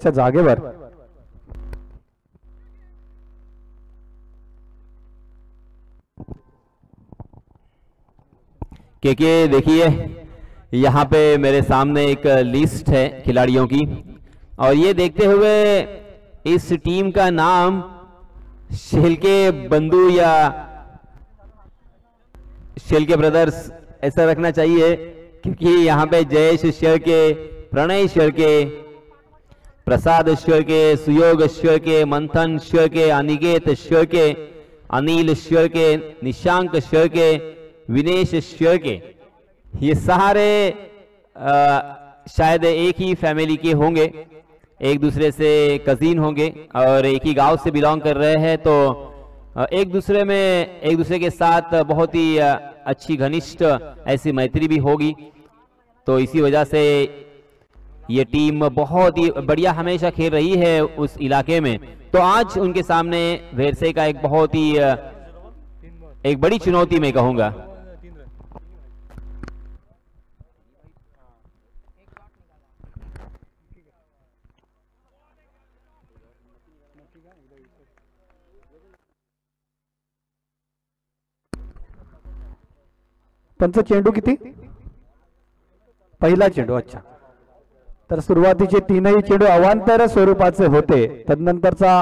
जागेवर के देखिए यहाँ पे मेरे सामने एक लिस्ट है खिलाड़ियों की, और ये देखते हुए इस टीम का नाम शेलके बंधु या शेलके ब्रदर्स ऐसा रखना चाहिए, क्योंकि यहाँ पे जयेश शेलके, प्रणय शेलके, प्रसाद शेलके, सुयोग शेलके, मंथन शेलके, अनिकेत शेलके, अनिल शेलके, निशांक शेलके, विनेश शेलके, ये सारे शायद एक ही फैमिली के होंगे, एक दूसरे से कजीन होंगे और एक ही गांव से बिलोंग कर रहे हैं। तो एक दूसरे के साथ बहुत ही अच्छी घनिष्ठ ऐसी मैत्री भी होगी। तो इसी वजह से ये टीम बहुत ही बढ़िया हमेशा खेल रही है उस इलाके में। तो आज उनके सामने वेरसे का एक बहुत ही एक बड़ी चुनौती मैं कहूंगा। पंच चेंडू किती? पहिला चेंडू। अच्छा, तर सुरुवातीचे तीनही चेंडू अवांतर स्वरूपाचे होते। तदनंतरचा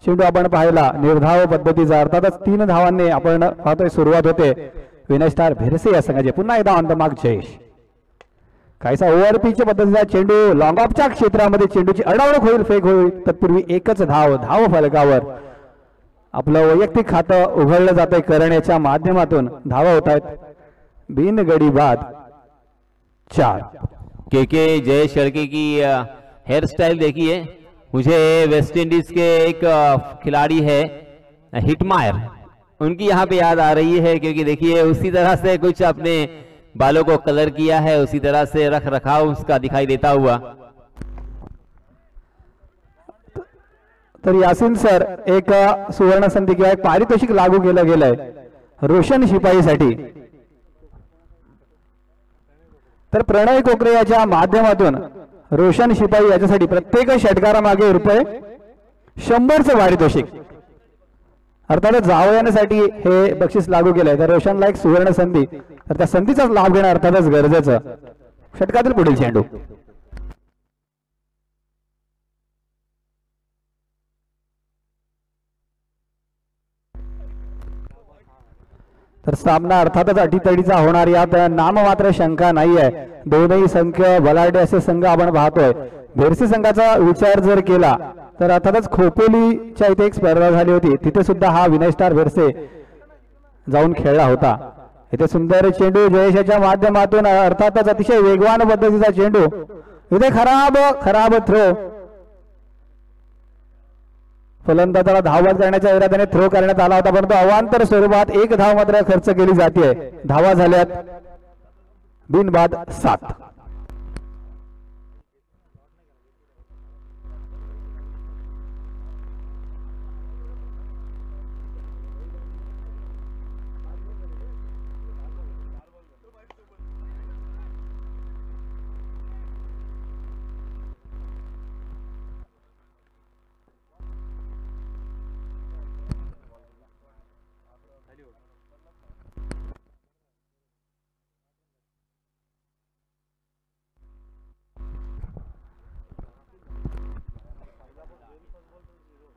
चेंडू आपण पाहिला निर्धाव पद्धतीचा, अर्थातच 3 धावांनी आपण पाहतोय सुरुवात होते विनय स्टार भेरसे या संघाची। पुन्हा एकदा ऑन द मार्क जयेश, काहीसा ओव्हर पिच पद्धतीचा चेंडू लॉंग ऑफच्या क्षेत्रामध्ये चेंडूची अडवणूक होईल, फेक होईल, तत्पूर्वी एकच धाव फलकावर आपलं वैयक्तिक खातं उघडलं जातंय करण्याच्या माध्यमातून। धावा होत आहेत बिन गडी बाद 4। के जयेश शेलके की हेयर स्टाइल देखिए, मुझे वेस्ट इंडीज के एक खिलाड़ी है हिटमायर, उनकी यहाँ पे याद आ रही है, क्योंकि देखिए उसी तरह से कुछ अपने बालों को कलर किया है, उसी तरह से रख रखाव उसका दिखाई देता हुआ। तर यासिन सर एक सुवर्ण संधी किंवा एक पारितोषिक लागू केलं गेलंय रोशन शिपाईसाठी। तर प्रणय कोकरे याच्या माध्यमातून रोशन शिपाई याच्यासाठी प्रत्येक षटकारामागे ₹100चं पारितोषिक, अर्थात जावयासाठी हे बक्षीस लागू केलंय। तर रोशनला एक सुवर्ण संधी, तर त्या संधीचा लाभ घेणं अर्थातच गरजेचं। षटकातील पुढील चेंडू, तर सामना अर्थातच अटीतडीचा होणार, यात नाममात्र शंका नाही आहे। दोनही संघ बलाढ्य असे संघ आपण पाहतोय। भेरसी संघाचा विचार जर केला तर अर्थातच खोपोलीच्या इथे एक स्पर्धा झाली होती, तिथे सुद्धा हा विनय स्टार भेरसे जाऊन खेळला होता। इथे सुंदर चेंडू जयेशाच्या माध्यमातून, अर्थातच अतिशय वेगवान पद्धतीचा चेंडू, इथे खराब थ्रो, फलंदाजाला धावबाद करण्याच्या इराद्याने थ्रो करण्यात आला होता, परंतु अवांतर स्वरूपात 1 धाव मात्र खर्च केली जाते। धावा झाल्यात बिनबाद 7।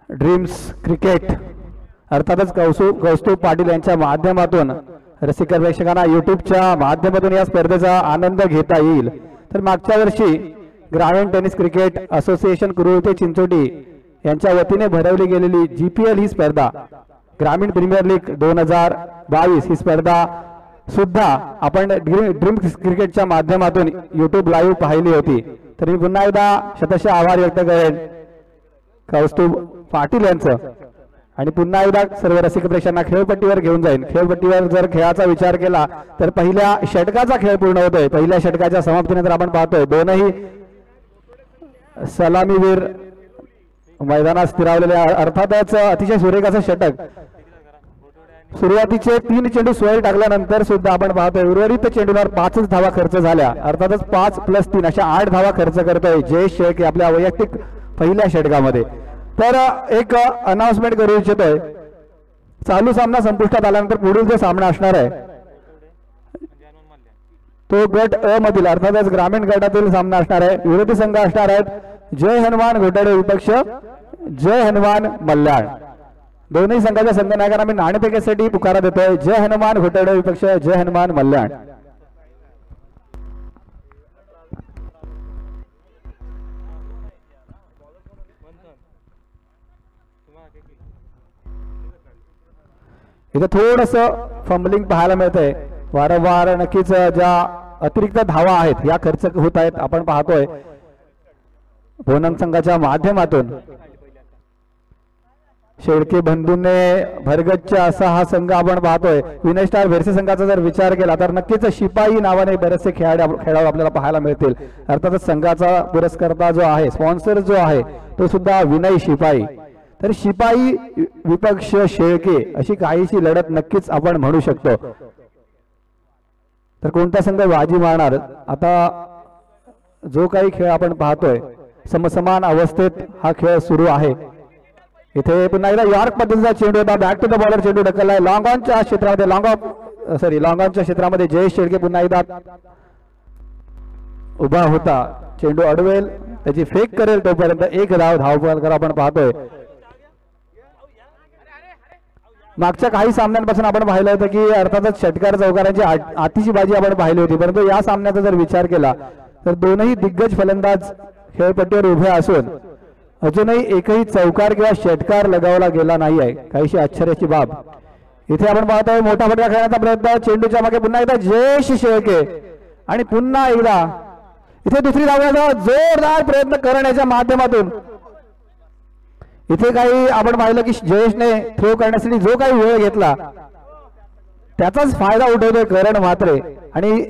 ड्रीम्स क्रिकेट अर्थातच कौस्तुभ पाटील यांच्या माध्यमातून रसिक प्रेक्षकांना युट्यूबच्या माध्यमातून या स्पर्धेचा आनंद घेता येईल। तर मागच्या वर्षी ग्रामीण टेनिस क्रिकेट असोसिएशन कुरुळ ते चिंचोटी यांच्या वतीने भरवली गेलेली GPL ही स्पर्धा, ग्रामीण प्रीमियर लीग 2022 ही स्पर्धा सुद्धा आपण ड्रीम्स क्रिकेटच्या माध्यमातून युट्यूब लाईव्ह पाहिली होती। तर मी पुन्हा एकदा शतशः आभार व्यक्त करेन कौस्तुभ पाटील यांचं, आणि पुन्हा एकदा सर्व रसिक प्रेक्षकांना खेळपट्टीवर घेऊन जाईल। खेळपट्टीवर जर खेळाचा विचार केला तर पहिल्या षटकाचा खेळ पूर्ण होतोय। पहिल्या षटकाच्या समाप्तीनंतर आपण पाहतोय दोनही सलामीवीर मैदानात स्थिरावलेले, अर्थातच अतिशय सुरेख असं षटक सुरुवातीचे 3 चेंडू सोय टाकल्यानंतर सुद्धा आपण पाहतोय उर्वरित चेंडूवर 5च धावा खर्च झाल्या, अर्थातच 5 + 3 अशा 8 धावा खर्च करतोय जयेश शेळके आपल्या वैयक्तिक पहिल्या षटकामध्ये। तर एक अनाउन्समेंट करू इच्छितोय, चालू सामना संपुष्टात आल्यानंतर पुढील जो सामना असणार आहे तो गट अ मधील अर्थातच ग्रामीण गटातील सामना असणार आहे। विरोधी संघ असणार आहेत जय हनुमान घोटाळे विपक्ष जय हनुमान मल्याण। दोन्ही संघाच्या संघनायकांना मी नाणेफेकीसाठी पुकारा देतोय, जय हनुमान घोटाळे विपक्ष जय हनुमान मल्याण। इथे थोडस फंबलिंग पाहायला मिळतंय, वारंवार नक्कीच ज्या अतिरिक्त धावा आहेत या खर्च होत आहेत। आपण पाहतोय बोनम संघाच्या माध्यमातून शेळके बंधूंने भरगच्चा असा हा संघ आपण पाहतोय। विनय स्टार भेरसे संघाचा जर विचार केला तर नक्कीच शिपाई नावाने बरेचसे खेळाडू आपल्याला पाहायला मिळतील। अर्थातच संघाचा पुरस्कर्ता जो आहे, स्पॉन्सर जो आहे तो सुद्धा विनय शिपाई। तर शिपाई विपक्ष शेळके अशी काहीशी लढत नक्कीच आपण म्हणू शकतो। तर कोणता संघ बाजी मारणार, आता जो काही खेळ आपण पाहतोय समसमान अवस्थेत हा खेळ सुरू आहे। इथे पुन्हा एकदा यॉर्क पद्धतीचा चेंडू होता, बॅक टू द बॉलर चेंडू ढकललाय लॉंग ऑनच्या क्षेत्रामध्ये, लॉंग ऑनच्या क्षेत्रामध्ये जयेश शेळके पुन्हा एकदा उभा होता, चेंडू अडवेल त्याची फेक करेल तोपर्यंत एक धाव आपण पाहतोय। मागच्या काही सामन्यांपासून आपण पाहिलं होतं की अर्थातच षटकार चौकारांची आतिशी बाजी आपण पाहिली होती, परंतु या सामन्याचा जर विचार केला तर दोनही दिग्गज फलंदाज खेळपट्टीवर उभे असून अजूनही एकही चौकार किंवा षटकार लगावला गेला नाही आहे, काहीशी आश्चर्याची बाब। इथे आपण पाहतोय मोठा फटका खेळण्याचा प्रयत्न, चेंडूच्या मागे पुन्हा एकदा जयेश शेळके आणि पुन्हा एकदा इथे दुसरी धावण्याचा जोरदार प्रयत्न करण्याच्या माध्यमातून इथे काही आपण पाहिलं की जयेशने थ्रो करण्यासाठी जो काही वेळ घेतला त्याचाच फायदा उठवतोय करण म्हात्रे आणि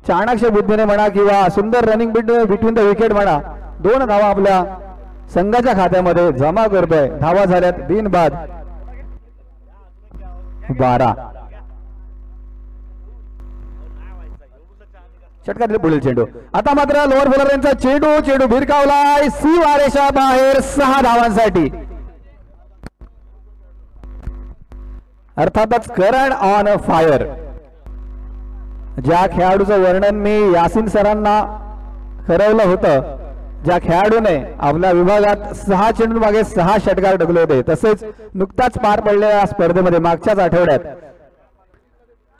चाणाक्ष बुद्धीने म्हणा किंवा सुंदर रनिंग बिटवीन द विकेट म्हणा 2 धावा आपल्या संघाच्या खात्यामध्ये जमा करतोय। धावा झाल्यात बिनबाद 12। षटकातील पुढील चेंडू, आता मात्र लोअर बॉलर यांचा चेंडू भिरकावलाय सीमारेषा बाहेर 6 धावांसाठी। अर्थातच करण ऑन फायर। ज्या खेळाडूचं वर्णन मी यासिन सरांना करवलं होतं, ज्या खेळाडूने आपल्या विभागात 6 चेंडू मागे 6 षटकार ढकलले होते, तसेच नुकताच पार पडलेल्या स्पर्धेमध्ये मागच्याच आठवड्यात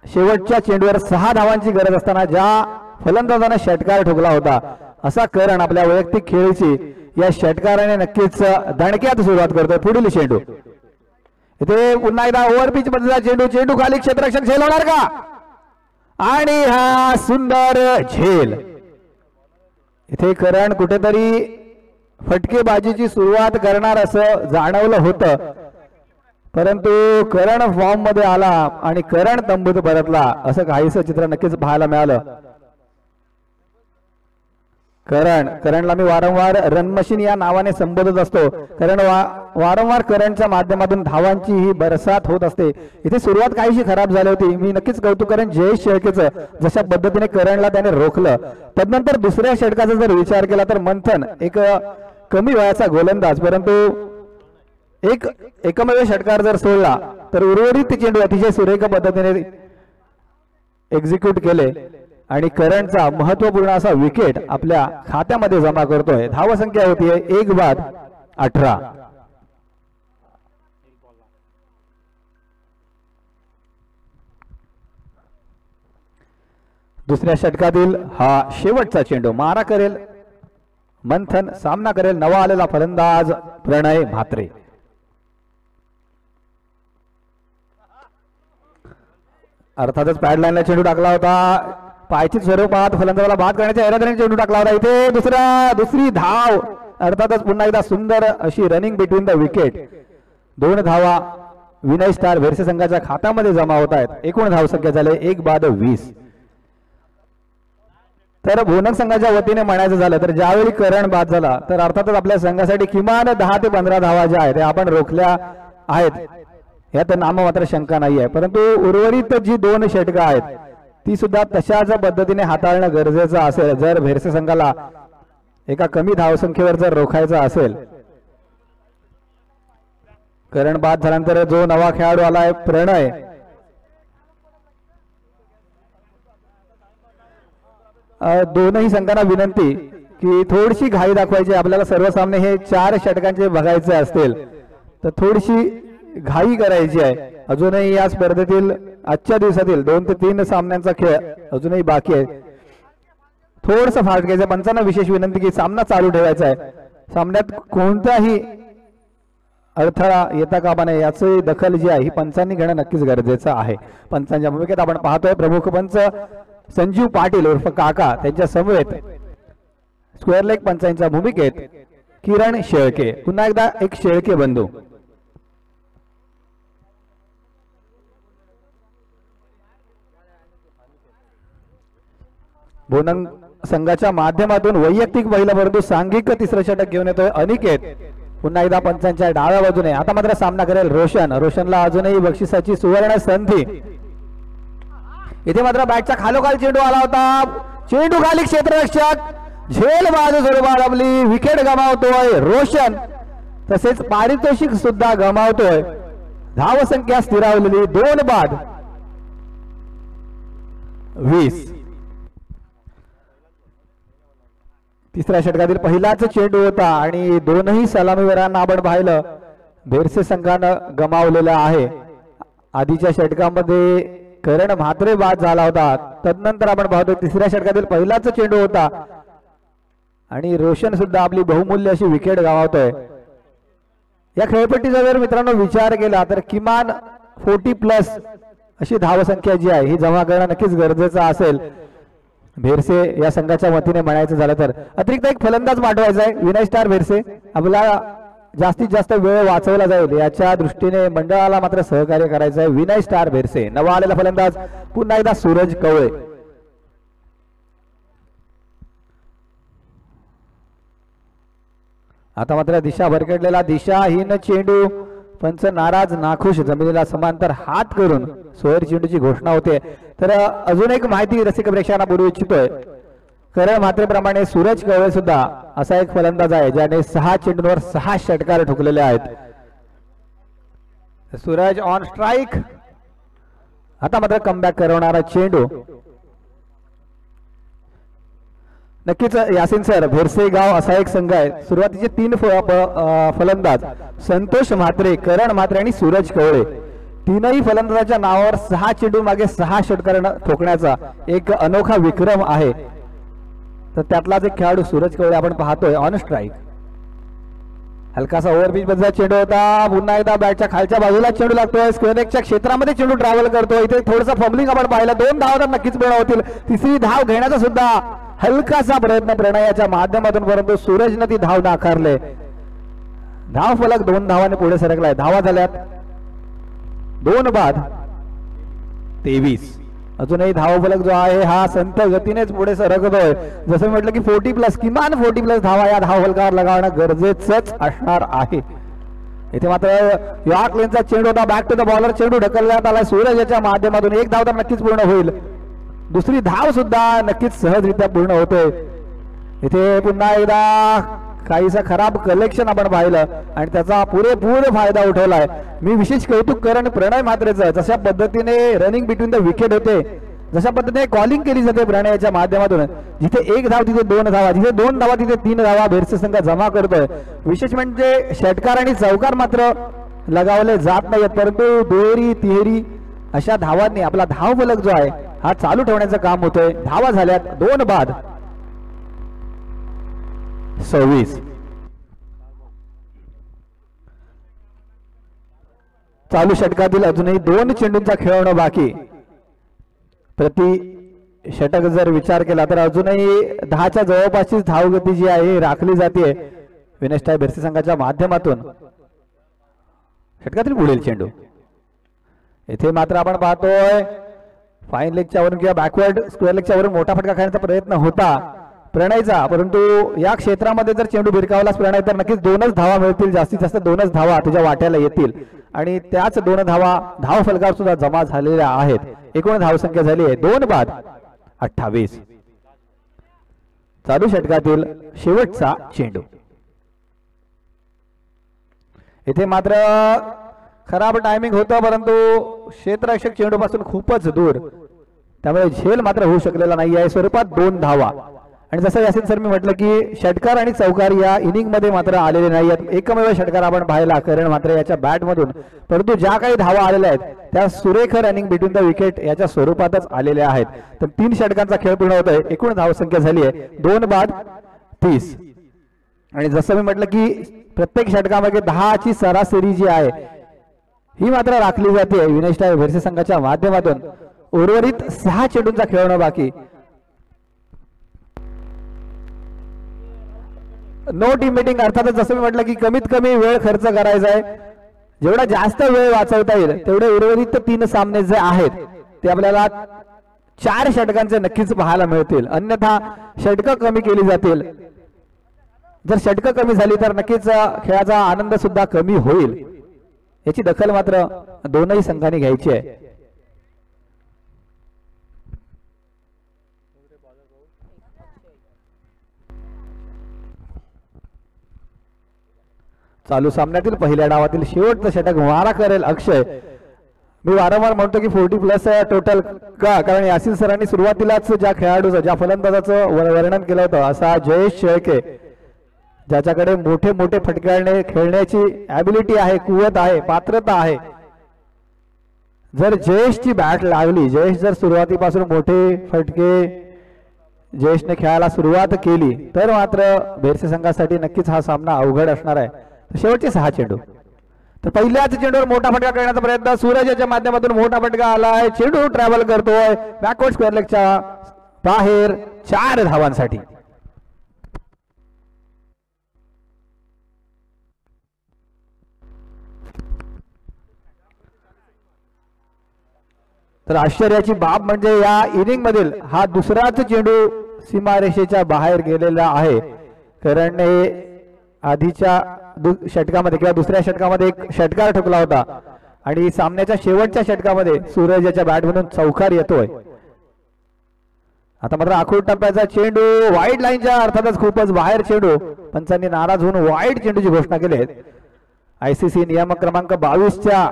शेवटच्या चेंडूवर 6 धावांची गरज असताना ज्या फलंदाजाने षटकार ठोकला होता, असा करण आपल्या वैयक्तिक खेळीची या षटकाराने नक्कीच दणक्यात सुरुवात करतोय। पुढील चेंडू, इथे पुन्हा एकदा ओव्हर पिच मधला चेंडू खाली क्षेत्ररक्षक झेलवणार का, आणि हा सुंदर झेल। इथे करण कुठेतरी फटकेबाजीची सुरुवात करणार असं जाणवलं होतं, परंतु करण फॉर्म मध्ये आला आणि करण तंबूत परतला असं काहीसं चित्र नक्कीच पाहायला मिळालं। करणला मी वारंवार रन मशीन या नावाने संबोधत असतो, कारण वारंवार करणच्या माध्यमातून धावांची ही बरसात होत असते। इथे सुरुवात काहीशी खराब झाली होती, मी नक्कीच कौतुक करेन जयेश शेळकेचं, जशा पद्धतीने करणला त्याने रोखलं। तदनंतर दुसऱ्या षटकाचा जर विचार केला तर मंथन एक कमी वयाचा गोलंदाज, परंतु एकमेव षटकार जर सोडला तर उर्वरित चेंडू अतिशय सुरेख पद्धतीने एक्झिक्यूट केले आणि करणचा महत्वपूर्ण असा विकेट आपल्या खात्यामध्ये जमा करतोय। धावसंख्या होतीये 1/18। दुसऱ्या षटकातील हा शेवटचा चेंडू, मारा करेल मंथन, सामना करेल नवा आलेला फलंदाज प्रणय म्हात्रे। अर्थातच पॅडलाईनला चेंडू टाकला होता, पायची स्वरूपात फलंदाजाला बाद करण्याच्या इराद्याने चेंडू टाकला होता। इथे दुसरी धाव, अर्थातच पुन्हा एकदा सुंदर अशी रनिंग बिटवीन द विकेट। 2 धावा विनय स्टार भेरसे संघाच्या खात्यामध्ये जमा होत आहेत। एकूण धावसंख्या झाले 1/20। तर भोनक संघाच्या वतीने म्हणायचं झालं तर ज्यावेळी करण बाद झाला तर अर्थातच आपल्या संघासाठी किमान 10 ते 15 धावा ज्या आहेत त्या आपण रोखल्या आहेत। यात नाम मात्र शंका नाही आहे, परंतु उर्वरित जी 2 षटकं आहेत ती सुद्धा तशाच पद्धतीने हाताळणं गरजेचं असेल जर भेरसे संघाला एका कमी धावसंख्येवर जर रोखायचं असेल. कारण बाद झाल्यानंतर जो नवा खेळाडू आलाय प्रणय, दोनही संघांना विनंती की थोडीशी घाई दाखवायची. आपल्याला सर्व सामने हे 4 षटकांचे बघायचे असतील तर थोडीशी घाई करायची आहे. अजूनही या स्पर्धेतील आजच्या दिवसातील 2 ते 3 सामन्यांचा खेळ अजूनही बाकी आहे. थोडंसं फास्ट घ्यायचं. पंचांना विशेष विनंती की सामना चालू ठेवायचा आहे. सामन्यात कोणताही अडथळा येता कामा नये याची दखल जी आहे ही पंचांनी घेणं नक्कीच गरजेचं आहे. पंचांच्या भूमिकेत आपण पाहतोय प्रमुख पंच संजीव पाटील उर्फ काका, त्यांच्या समवेत स्क्वेअर लेग पंचांच्या भूमिकेत किरण शेळके. पुन्हा एकदा एक शेळके बंधू. बोनंग संघाच्या माध्यमातून वैयक्तिक पहिला परंतु सांघिक तिसरं षटक घेऊन येतोय अनिकेत. पुन्हा एकदा पंचांच्या डाव्या बाजूने. आता मात्र सामना करेल रोशन. रोशनला अजूनही बक्षिसाची सुवर्ण संधी. इथे मात्र बॅटच्या खालोखाल चेंडू आला होता. चेंडू खाली क्षेत्ररक्षक झेल बाजू स्वरूपात आपली विकेट गमावतोय रोशन. तसेच पारितोषिक सुद्धा गमावतोय. धावसंख्या स्थिरावलेली 2 बाद 20. तिसऱ्या षटकातील पहिलाच चेंडू होता आणि दोनही सलामीवीरांना आपण पाहिलं भेरसे संघानं गमावलेला आहे. आधीच्या षटकामध्ये करण म्हात्रे बाद झाला होता. तदनंतर आपण पाहतो तिसऱ्या षटकातील पहिलाच चेंडू होता आणि रोशन सुद्धा आपली बहुमूल्य अशी विकेट गमावतोय. या खेळपट्टीचा जर मित्रांनो विचार केला तर किमान 40+ अशी धावसंख्या जी आहे ही जमा करणं नक्कीच गरजेचं असेल भेरसे या संघाच्या वतीने म्हणायचं झालं तर. अतिरिक्त एक फलंदाज पाठवायचा आहे विनय स्टार भेरसे. आपला जास्तीत जास्त वेळ वाचवला जाईल याच्या दृष्टीने मंडळाला मात्र सहकार्य करायचं आहे. विनय स्टार भेरसे. नवा आलेला फलंदाज पुन्हा एकदा सूरज कवळे. आता मात्र दिशा भरकटलेला दिशाहीन चेंडू. पंच नाराज नाखुश जमिनीला समांतर हात करून सोयर चेंडूची घोषणा होते. तर अजून एक माहिती रसिक प्रेक्षकांना पुरवू इच्छितोय. करण म्हात्रेप्रमाणे सूरज कवळे सुद्धा असा एक फलंदाज आहे ज्याने 6 चेंडूंवर 6 षटकार ठोकलेले आहेत. सूरज ऑन स्ट्राइक. आता मात्र कमबॅक करवणारा चेंडू. नक्कीच यासिन सर भेरसे गाव असा एक संघ आहे. सुरुवातीचे 3 फलंदाज संतोष म्हात्रे, करण म्हात्रे आणि सूरज कवळे. तीनही फलंदाजाच्या नावावर 6 चेंडू मागे 6 षटकार ठोकण्याचा एक अनोखा विक्रम आहे. तर त्यातलाच एक खेळाडू सूरज कवळे आपण पाहतोय ऑन स्ट्राइक. हलकासा ओव्हरपिच बद्दल चेंडू होता. पुन्हा एकदा बॅटच्या खालच्या बाजूला चेंडू लागतोय. स्क्वेअर लेगच्या क्षेत्रामध्ये चेंडू ट्रॅव्हल करतोय. इथे थोडंसं फंबलिंग आपण पाहिलं. 2 धावा तर नक्कीच मिळणार होतील. तिसरी धाव घेण्याचा सुद्धा हलकासा प्रयत्न प्रणयाच्या माध्यमातून, परंतु सूरजने ती धाव नाकारले. धाव फलक 2 धावांनी पुढे सरकलाय. धावा झाल्यात 2 बाद 23. अजूनही धाव फलक जो आहे हा संत गतीनेच पुढे सरकतोय. जसं म्हटलं की 40+ किमान 40+ धावा या धाव फलकावर लगावणं गरजेचंच असणार आहे. इथे मात्र यॉर्क लेनचा चेंडू होता. बॅक टू द बॉलर चेंडू ढकलण्यात आला सूरज याच्या माध्यमातून. 1 धाव तर नक्कीच पूर्ण होईल. दुसरी धाव सुद्धा नक्कीच सहजरित्या पूर्ण होतोय. इथे पुन्हा एकदा काहीसा खराब कलेक्शन आपण पाहिलं आणि त्याचा पुरेपूर फायदा उठवलाय. मी विशेष कौतुक करण प्रणय म्हात्रेचं. जशा पद्धतीने रनिंग बिटवीन द विकेट होते, जशा पद्धतीने कॉलिंग केली जाते प्रणयाच्या माध्यमातून. जिथे 1 धाव तिथे 2 धावा, जिथे 2 धावा तिथे 3 धावा भेरसे संघ जमा करतोय. विशेष म्हणजे षटकार आणि चौकार मात्र लगावले जात नाहीत, परंतु दुहेरी तिहेरी अशा धावांनी आपला धाव फलक जो आहे हा चालू ठेवण्याचं काम होतोय. धावा झाल्यात 2 बाद 26. चालू षटकातील अजूनही 2 चेंडूंचा खेळवणं बाकी. प्रति षटक जर विचार केला तर अजूनही 10च्या जवळपासची धावगती जी आहे राखली जाते विनष्टाय भेरसे संघाच्या माध्यमातून. षटकातील पुढील चेंडू. इथे मात्र आपण पाहतोय फाईन लेगच्या वरून किंवा बॅकवर्ड स्क्वेअर लेगच्या वरून मोठा फटका खाण्याचा प्रयत्न होता, प्रणयचा, परंतु या क्षेत्रामध्ये जर चेंडू भिरकावलाच प्रणय तर नक्कीच 2च धावा मिळतील, जास्तीत जास्त 2च धावा तुझ्या वाट्याला येतील आणि त्याच 2 धावा धाव फलकावर सुद्धा जमा झालेल्या आहेत. एकूण धावसंख्या झाली आहे 2 बाद 28. चालू षटकातील शेवटचा चेंडू. इथे मात्र खराब टायमिंग होतं, परंतु क्षेत्ररक्षक चेंडू पासून खूपच दूर, त्यामुळे झेल मात्र होऊ शकलेला नाही आहे. स्वरूपात 2 धावा. आणि जसं यासिन सर मी म्हटलं की षटकार आणि चौकार या इनिंग मध्ये मात्र आलेले नाही आहेत. एकमेव षटकार आपण पाहिला करण मात्र याच्या बॅट मधून, परंतु ज्या काही धावा आलेल्या आहेत त्या सुरेख रनिंग बिटवीन द विकेट याच्या स्वरूपातच आलेल्या आहेत. तर 3 षटकांचा खेळ पूर्ण होतोय. एकूण धावसंख्या झाली आहे 2 बाद 30. आणि जसं मी म्हटलं की प्रत्येक षटकामध्ये 10ची सरासरी जी आहे ही मात्र राखली जाते विनय स्टार भेरसे संघाच्या माध्यमातून. उर्वरित 6 चेंडूंचा खेळणं बाकी. नो टीम मीटिंग, अर्थातच जसं मी म्हटलं की कमीत कमी वेळ खर्च करायचा आहे. जेवढा जास्त वेळ वाचवता येईल तेवढे उर्वरित 3 सामने जे आहेत ते आपल्याला 4 षटकांचे नक्कीच पाहायला मिळतील. अन्यथा षटकं कमी केली जातील. जर षटकं कमी झाली तर नक्कीच खेळाचा आनंद सुद्धा कमी होईल. याची दखल मात्र दोनही संघांनी घ्यायची आहे. चालू सामन्यातील पहिल्या डावातील शेवटचं षटक मारा करेल अक्षय. मी वारंवार म्हणतो की 40+ टोटल का, कारण यासिन सरांनी सुरुवातीलाच ज्या खेळाडूचं ज्या फलंदाजाचं वर्णन केलं होतं असा जयेश शेळके, ज्याच्याकडे मोठे मोठे फटके खेळण्याची ॲबिलिटी आहे, कुवत आहे, पात्रता आहे. जर जयेशची बॅट लागली, जयेश जर सुरुवातीपासून मोठे फटके जयेशने खेळायला सुरुवात केली तर मात्र भेरसे संघासाठी नक्कीच हा सामना अवघड असणार आहे. शेवटचे 6 चेंडू. तर पहिल्याच चेंडूवर मोठा फटका करण्याचा प्रयत्न, सूरजच्या माध्यमातून मोठा फटका आलाय. चेंडू ट्रॅव्हल करतोय बॅकवर्ड स्क्वेअर लेगच्या बाहेर 4 धावांसाठी. तर आश्चर्याची बाब म्हणजे या इनिंग मधील हा दुसराच चेंडू सीमारेषेच्या बाहेर गेलेला आहे. कारण आधीच्या षटकामध्ये किंवा दुसऱ्या षटकामध्ये एक षटकार ठोकला होता आणि सामन्याच्या शेवटच्या षटकामध्ये सूरजच्या बॅटमधून चौकार येतोय. आता मात्र आखूड टप्प्याचा चेंडू वाईड लाईनच्या अर्थातच खूपच बाहेर चेंडू. पंचांनी नाराज होऊन वाईड चेंडूची घोषणा केली आहे. आयसीसी नियम क्रमांक 22च्या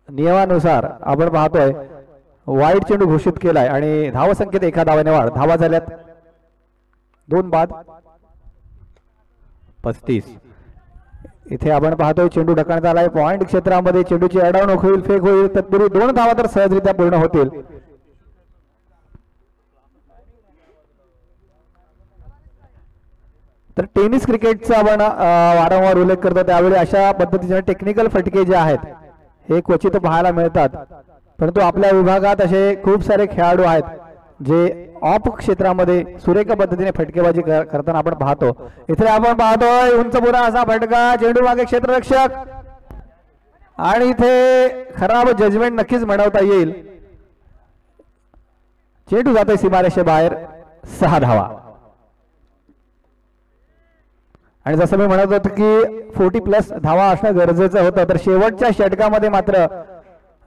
नियमानुसार आपण पाहतोय वाईड चेंडू घोषित केलाय आणि धावसंख्येत 1 धावाने वाढ. धावा झाल्यात 2 बाद 35. इथे आपण पाहतोय चेंडू ढकलण्यात आलाय पॉइंट क्षेत्रामध्ये. चेंडूची अडवणूक होईल, फेक होईल, तत्पूर्वी 2 धावा तर सहजरित्या पूर्ण होतील. तर टेनिस क्रिकेटचा आपण वारंवार उल्लेख करतो, त्यावेळी अशा पद्धतीचे टेक्निकल फटके जे आहेत हे क्वचित पाहायला मिळतात. परंतु आपल्या विभागात असे खूप सारे खेळाडू आहेत जे ऑफ क्षेत्रामध्ये सुरेख पद्धतीने फटकेबाजी करताना आपण पाहतो. इथे आपण पाहतोय उंच पुरा असा फटका, चेंडू मागे क्षेत्ररक्षक आणि इथे खराब जजमेंट नक्कीच म्हणवता येईल. चेंडू जातोय सीमारेषे बाहेर 6 धावा. आणि जसं मी म्हणत होतो की 40+ धावा असणं गरजेचं होतं, तर शेवटच्या षटकामध्ये मात्र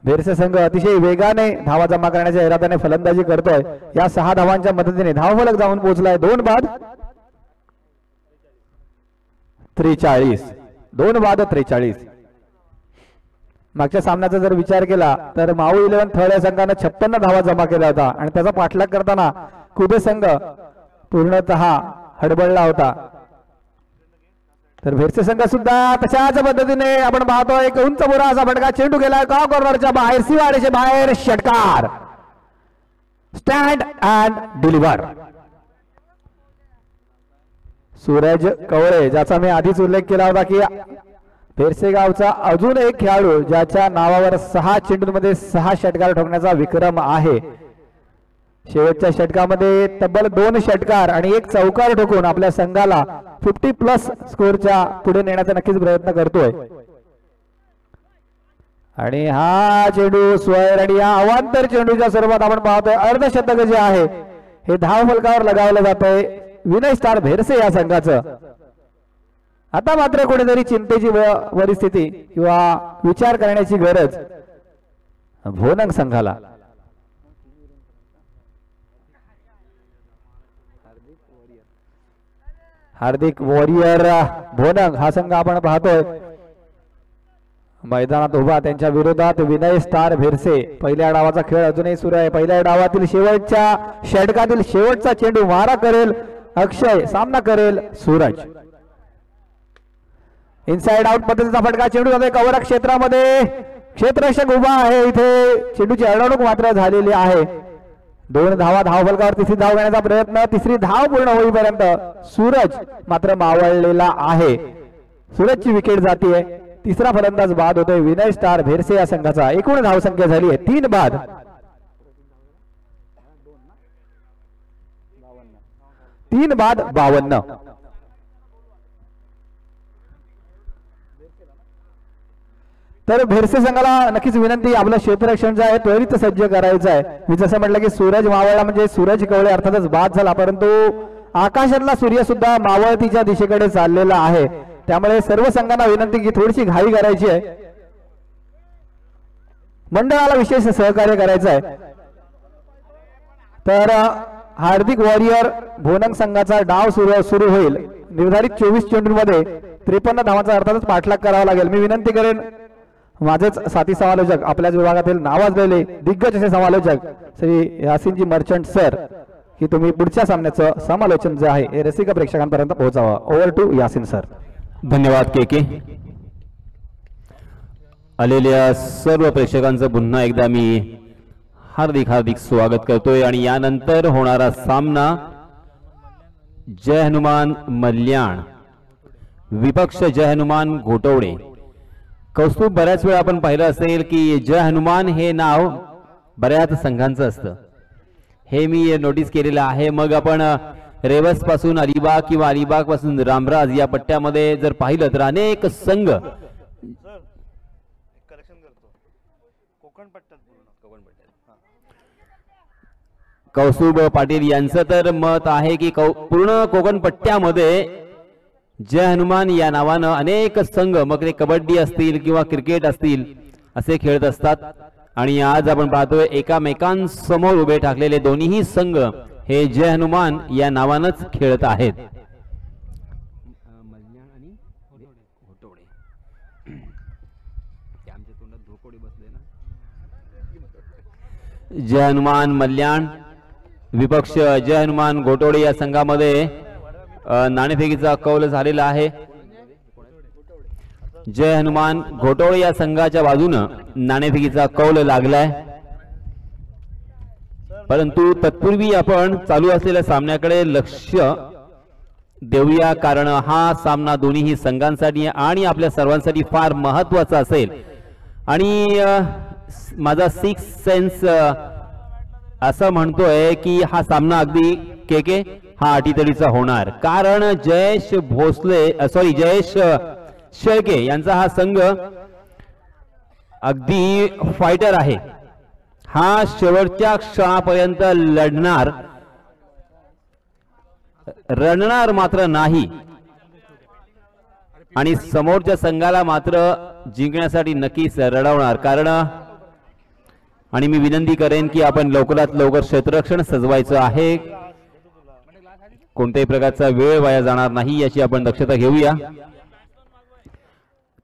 भेरसे संघ अतिशय वेगाने धावा जमा करण्याच्या इराद्याने फलंदाजी करतोय. या 6 धावांच्या मदतीने धावफलक जाऊन पोहोचलाय 2 बाद 43. 2 बाद 43. मागच्या सामन्याचा जर विचार केला तर माऊ 11 थर्ड या संघाने 56 धावा जमा केला होता आणि त्याचा पाठलाग करताना कुबे संघ पूर्णतः हडबडला होता. तर भेरसे संघ सुद्धा तशाच पद्धतीने आपण पाहतो एक उंच पुरा असा फटका, चेंडू गेला कॉर्नरच्या बाहेर, सीमारेषे बाहेर, षटकार, स्टँड अँड डिलिव्हर. सूरज कवळे, ज्याचा मी आधीच उल्लेख केला होता की भेरसे गावचा अजून एक खेळाडू ज्याच्या नावावर 6 चेंडूंमध्ये 6 षटकार ठोकण्याचा विक्रम आहे. शेवटच्या षटकामध्ये तब्बल 2 षटकार आणि 1 चौकार ठोकून आपल्या संघाला 50+ स्कोरच्या पुढे नेण्याचा नक्कीच प्रयत्न करतोय. आणि हा चेंडू स्क्वेअर आणि या अवांतर चेंडूच्या स्वरूपात आपण पाहतोय अर्धशतक जे आहे हे धाव फलकावर लगावलं जात आहे विनय स्टार भेरसे या संघाचं। आता मात्र कुठेतरी चिंतेची परिस्थिती किंवा विचार करण्याची गरज भोनंग संघाला। हार्दिक वॉरियर भोनंग हा संघ आपण पाहतोय मैदानात उभा, त्यांच्या विरोधात विनय स्टार भेरसे। पहिल्या डावाचा खेळ अजूनही सुरू आहे। पहिल्या डावातील शेवटच्या षटकातील शेवटचा चेंडू मारा करेल अक्षय, सामना करेल सूरज। इनसाइड आउट पद्धतीचा फटका चेंडू जातोय कव्हर क्षेत्रामध्ये, क्षेत्ररक्षक उभा आहे इथे, चेंडूची अडवणूक मात्र झालेली आहे। 2 धावा धाव फलकावर, तिसरी धाव घेण्याचा प्रयत्न, तिसरी धाव पूर्ण होईपर्यंत सूरज मात्र मावळलेला आहे। सूरजची विकेट जातीये, तिसरा फलंदाज बाद होतोय विनय स्टार भेरसे या संघाचा। एकूण धाव संख्या झाली आहे 3 बाद। 3 बाद 52। तर भेरसे संघाला नक्कीच विनंती, आपलं क्षेत्ररक्षण जे आहे त्वरित सज्ज करायचं आहे। मी जसं म्हटलं की सूरज मावळला म्हणजे सूरज कवळे अर्थातच बाद झाला, परंतु आकाशातला सूर्य सुद्धा मावळतीच्या दिशेकडे चाललेला आहे। त्यामुळे सर्व संघांना विनंती की थोडीशी घाई करायची आहे, मंडळाला विशेष सहकार्य करायचं आहे। तर हार्दिक वॉरियर भोनंग संघाचा डाव सुरू होईल। निर्धारित 24 चेंडूंमध्ये 53 धावांचा अर्थातच पाठलाग करावा लागेल। मी विनंती करेन माझेच साथी समालोचक, आपल्याच विभागातील नावाजलेले दिग्गज असे समालोचक श्री यासिनजी मर्चंट सर, की तुम्ही पुढच्या सामन्याचं समालोचन जे आहे हे रसिक प्रेक्षकांपर्यंत पोहोचावा। Over to Yasin sir. धन्यवाद के आलेल्या सर्व प्रेक्षकांचं पुन्हा एकदा मी हार्दिक स्वागत करतोय। आणि यानंतर होणारा सामना जय हनुमान मल्याण विपक्ष जय हनुमान घोटवडे। कौस्तुभ, बऱ्याच वेळा आपण पाहिलं असेल की जय हनुमान हे नाव बऱ्याच संघांचं असतं, हे मी नोटीस केलेलं आहे। मग आपण रेवस पासून अलिबाग किंवा अलिबाग पासून रामराज या पट्ट्यामध्ये जर पाहिलं तर अनेक संघ कौस्तुभ पाटील यांचं तर मत आहे की पूर्ण कोकण पट्ट्यामध्ये जय हनुमान या नावानं अनेक संघ, मग ते कबड्डी असतील किंवा क्रिकेट असतील, असे खेळत असतात। आणि आज आपण पाहतोय एकामेकांसमोर उभे ठाकलेले दोन्ही संघ हे जय हनुमान या नावानंच खेळत आहेत। जय हनुमान मल्याण विपक्ष जय हनुमान घोटवडे या संघामध्ये नाणेफेकीचा कौल झालेला आहे। जय हनुमान घोटवडे या संघाच्या बाजूनं नाणेफेकीचा कौल लागलाय, परंतु तत्पूर्वी आपण चालू असलेल्या सामन्याकडे लक्ष देऊया, कारण हा सामना दोन्ही संघांसाठी आणि आपल्या सर्वांसाठी फार महत्त्वाचा असेल। आणि माझा सिक्स सेन्स असं म्हणतोय की हा सामना अगदी के हा अटीतडीचा होणार, कारण जयेश शेळके यांचा हा संघ अगदी फायटर आहे। हा शेवटच्या क्षणापर्यंत रणणार मात्र नाही, आणि समोरच्या संघाला मात्र जिंकण्यासाठी नक्कीच रडवणार। कारण आणि मी विनंती करेन की आपण लवकरात लवकर क्षेत्ररक्षण सजवायचं आहे, कोणत्याही प्रकारचा वेळ वाया जाणार नाही याची आपण दक्षता घेऊया।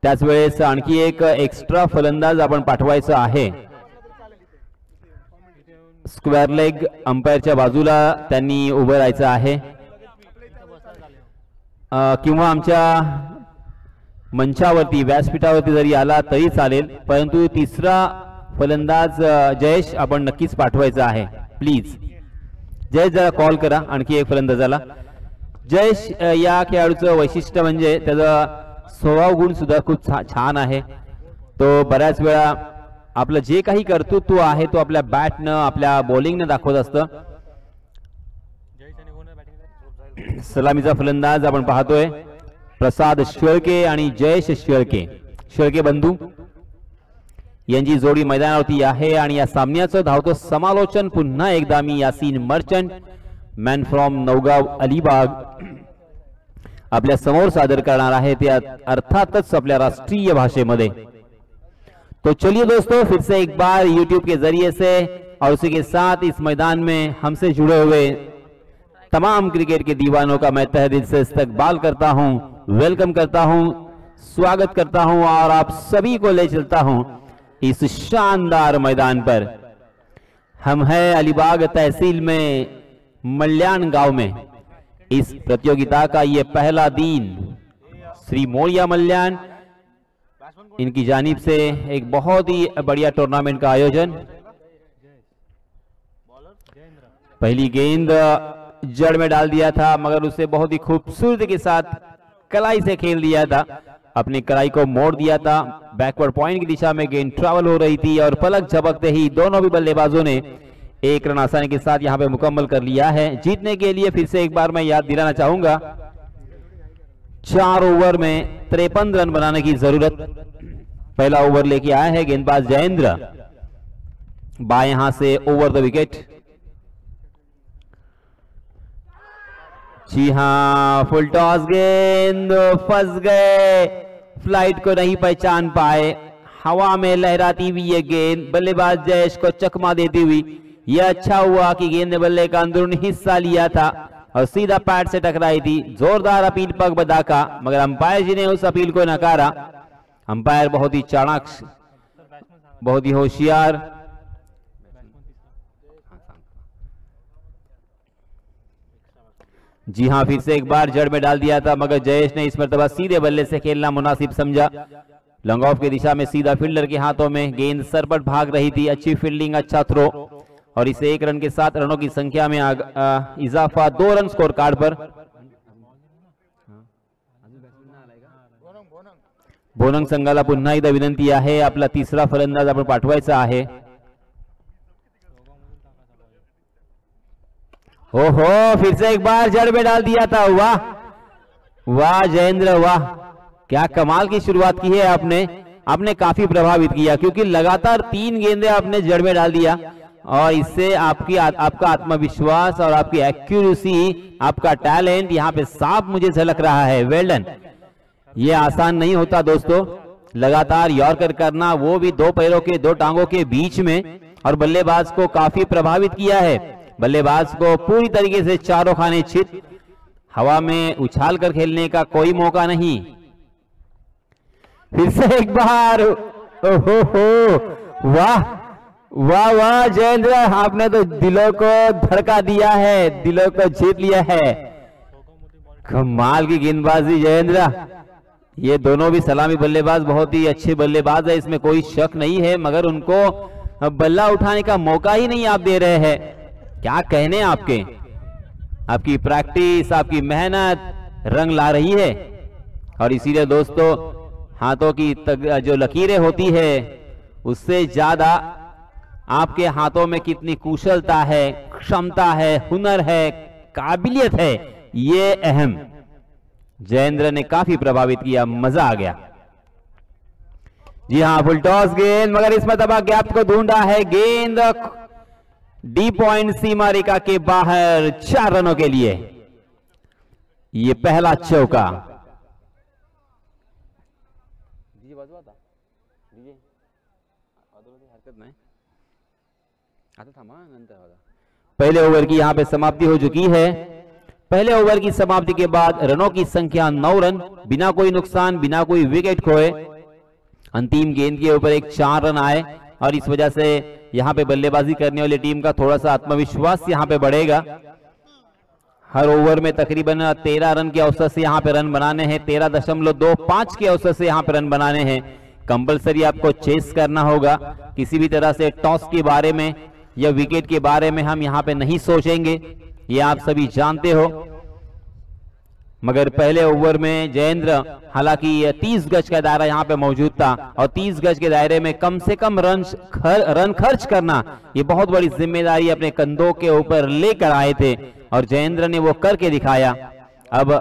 त्याच वेळेस आणखी एक एक्स्ट्रा फलंदाज आपण पाठवायचा आहे। स्क्वेअर लेग अंपायरच्या बाजूला त्यांनी उभं राहायचं आहे, किंवा आमच्या मंचावरती व्यासपीठावरती जरी आला तरी चालेल, परंतु तिसरा फलंदाज जयेश आपण नक्कीच पाठवायचा आहे। प्लीज जयेश जरा कॉल करा आणखी एक फलंदाजाला। जयेश या खेळाडूचं वैशिष्ट्य म्हणजे त्याचा स्वभाव गुण सुद्धा खूप छान आहे। तो बऱ्याच वेळा आपलं जे काही कर्तृत्व आहे तो आपल्या बॅटनं आपल्या बॉलिंगनं दाखवत असतं। सलामीचा फलंदाज आपण पाहतोय प्रसाद शेळके आणि जयेश शेळके बंधू यांची जोडी मैदानावरती आहे। आणि या सामन्याचं धावतो समालोचन पुन्हा एकदा मी यासीन मर्चंट मॅन फ्रॉम नौगाव अलिबाग आपल्या समोर सादर करणार आहे, ते अर्थातच अपने राष्ट्रीय भाषेमध्ये। तो चलिए दोस्तों, फिर से एक बार YouTube के जरिए से और उसी के साथ इस मैदान में हमसे जुड़े हुए तमाम क्रिकेट के दीवानों का मैं तहे दिल से इस्तकबाल करता हूं, वेलकम करता हूं, स्वागत करता हूं और आप सभी को ले चलता हूं इस शानदार मैदान पर। हम हैं अलीबाग तहसील में मल्याण गांव में। इस प्रतियोगिता का ये पहला दिन श्री मोरिया मल्याण इनकी जानिब से एक बहुत ही बढ़िया टूर्नामेंट का आयोजन। पहली गेंद जड़ में डाल दिया था, मगर उसे बहुत ही खूबसूरती के साथ कलाई से खेल दिया था, अपनी कलाई को मोड़ दिया था। बैकवर्ड पॉइंट की दिशा में गेंद ट्रैवल हो रही थी और पलक झपकते ही दोनों भी बल्लेबाजों ने एक रन आसानी के साथ यहां पे मुकम्मल कर लिया है। जीतने के लिए फिर से एक बार मैं याद दिलाना चाहूंगा, 4 ओवर में 53 रन बनाने की जरूरत। पहला ओवर लेके आया है गेंदबाज जयेंद्र, बाएं हाथ से ओवर द विकेट। जी हां, फुल टॉस गेंद, फंस गए, फ्लाइट को नहीं पहचान पाए। हवा में लहराती हुई ये गेंद बल्लेबाज जयेश को चकमा देती हुई, यह अच्छा हुआ कि गेंद ने बल्ले का अंदरूनी हिस्सा लिया था और सीधा पैड से टकराई थी। जोरदार अपील पग बदा का, मगर अंपायर जी ने उस अपील को नकारा। अंपायर बहुत ही चाणाक्ष, बहुत ही होशियार, जी हां, फिर से एक बार जड़ में डाल दिया था, मगर जयेश ने इस मर्तबा सीधे बल्ले से खेलना मुनासिब समझा। लॉन्ग ऑफ की दिशा में सीधा फील्डर के हाथों में गेंद सरपट भाग रही थी। अच्छी फील्डिंग, अच्छा थ्रो और इसे 1 रन के साथ रनों की संख्या में इजाफा 2 रन स्कोर कार्ड पर। बोनंग संघाला पुन्हा एकदा विनंती आहे, आपला तिसरा फलंदाज आपण पाठवायचा आहे। ओहो, फिर से एक बार जड़ में डाल दिया था। वाह वाह जयेंद्र, वाह, क्या कमाल की शुरुआत की है आपने काफी प्रभावित किया, क्योंकि लगातार 3 गेंदें आपने जड़ में डाल दिया और इससे आपका आत्मविश्वास और आपकी एक्यूरेसी, आपका टैलेंट यहाँ पे साफ मुझे झलक रहा है। Well done. ये आसान नहीं होता दोस्तों, लगातार यॉर्कर करना, वो भी 2 पैरों के 2 टांगों के बीच में, और बल्लेबाज को काफी प्रभावित किया है। बल्लेबाज को पूरी तरीके से चारों खाने चित, हवा में उछाल कर खेलने का कोई मौका नहीं। फिर से एक बार, ओहो, वाह वाह वाह जयेंद्र, आपने तो दिलों को धड़का दिया है, दिलों को जीत लिया है। कमाल की गेंदबाजी जयेंद्र। ये दोनों भी सलामी बल्लेबाज बहुत ही अच्छे बल्लेबाज है, इसमें कोई शक नहीं है, मगर उनको बल्ला उठाने का मौका ही नहीं आप दे रहे हैं। क्या कहने आपकी प्रैक्टिस, आपकी मेहनत रंग ला रही है। और इसीलिए दोस्तों, हाथों की जो लकीरें होती है, उससे ज्यादा आपके हाथों में कितनी कुशलता है, क्षमता है, हुनर है, काबिलियत है, ये अहम। जयेंद्र ने काफी प्रभावित किया, मजा आ गया। जी हां, फुल टॉस गेंद, मगर इस मरतबा गैप को ढूंढा है। गेंद डी पॉइंट सीमा रेखा के बाहर, 4 रनों के लिए ये पहला चौका। पहले ओवर की यहां पे समाप्ति हो चुकी है। पहले ओवर की समाप्ति के बाद रनों की संख्या 9 रन, बिना कोई नुकसान, बिना कोई विकेट खोए। अंतिम गेंद के ऊपर एक 4 रन आए और इस वजह से यहां पे बल्लेबाजी करने वाली टीम का थोड़ा सा आत्मविश्वास यहां पे बढ़ेगा। हर ओवर में तकरीबन 13 रन के औसत से यहां पे रन बनाने हैं, 13.25 के औसत से यहां पे रन बनाने हैं। कंपलसरी आपको चेस करना होगा, किसी भी तरह से टॉस के बारे में या विकेट के बारे में हम यहां पे नहीं सोचेंगे, ये आप सभी जानते हो। मगर पहले ओवर में जयेंद्र, हालांकि 30 गज का दायरा यहां पे मौजूद था और 30 गज के दायरे में कम से कम रन खर्च करना, ये बहुत बड़ी जिम्मेदारी अपने कंधों के ऊपर लेकर आए थे और जयेंद्र ने वो करके दिखाया। अब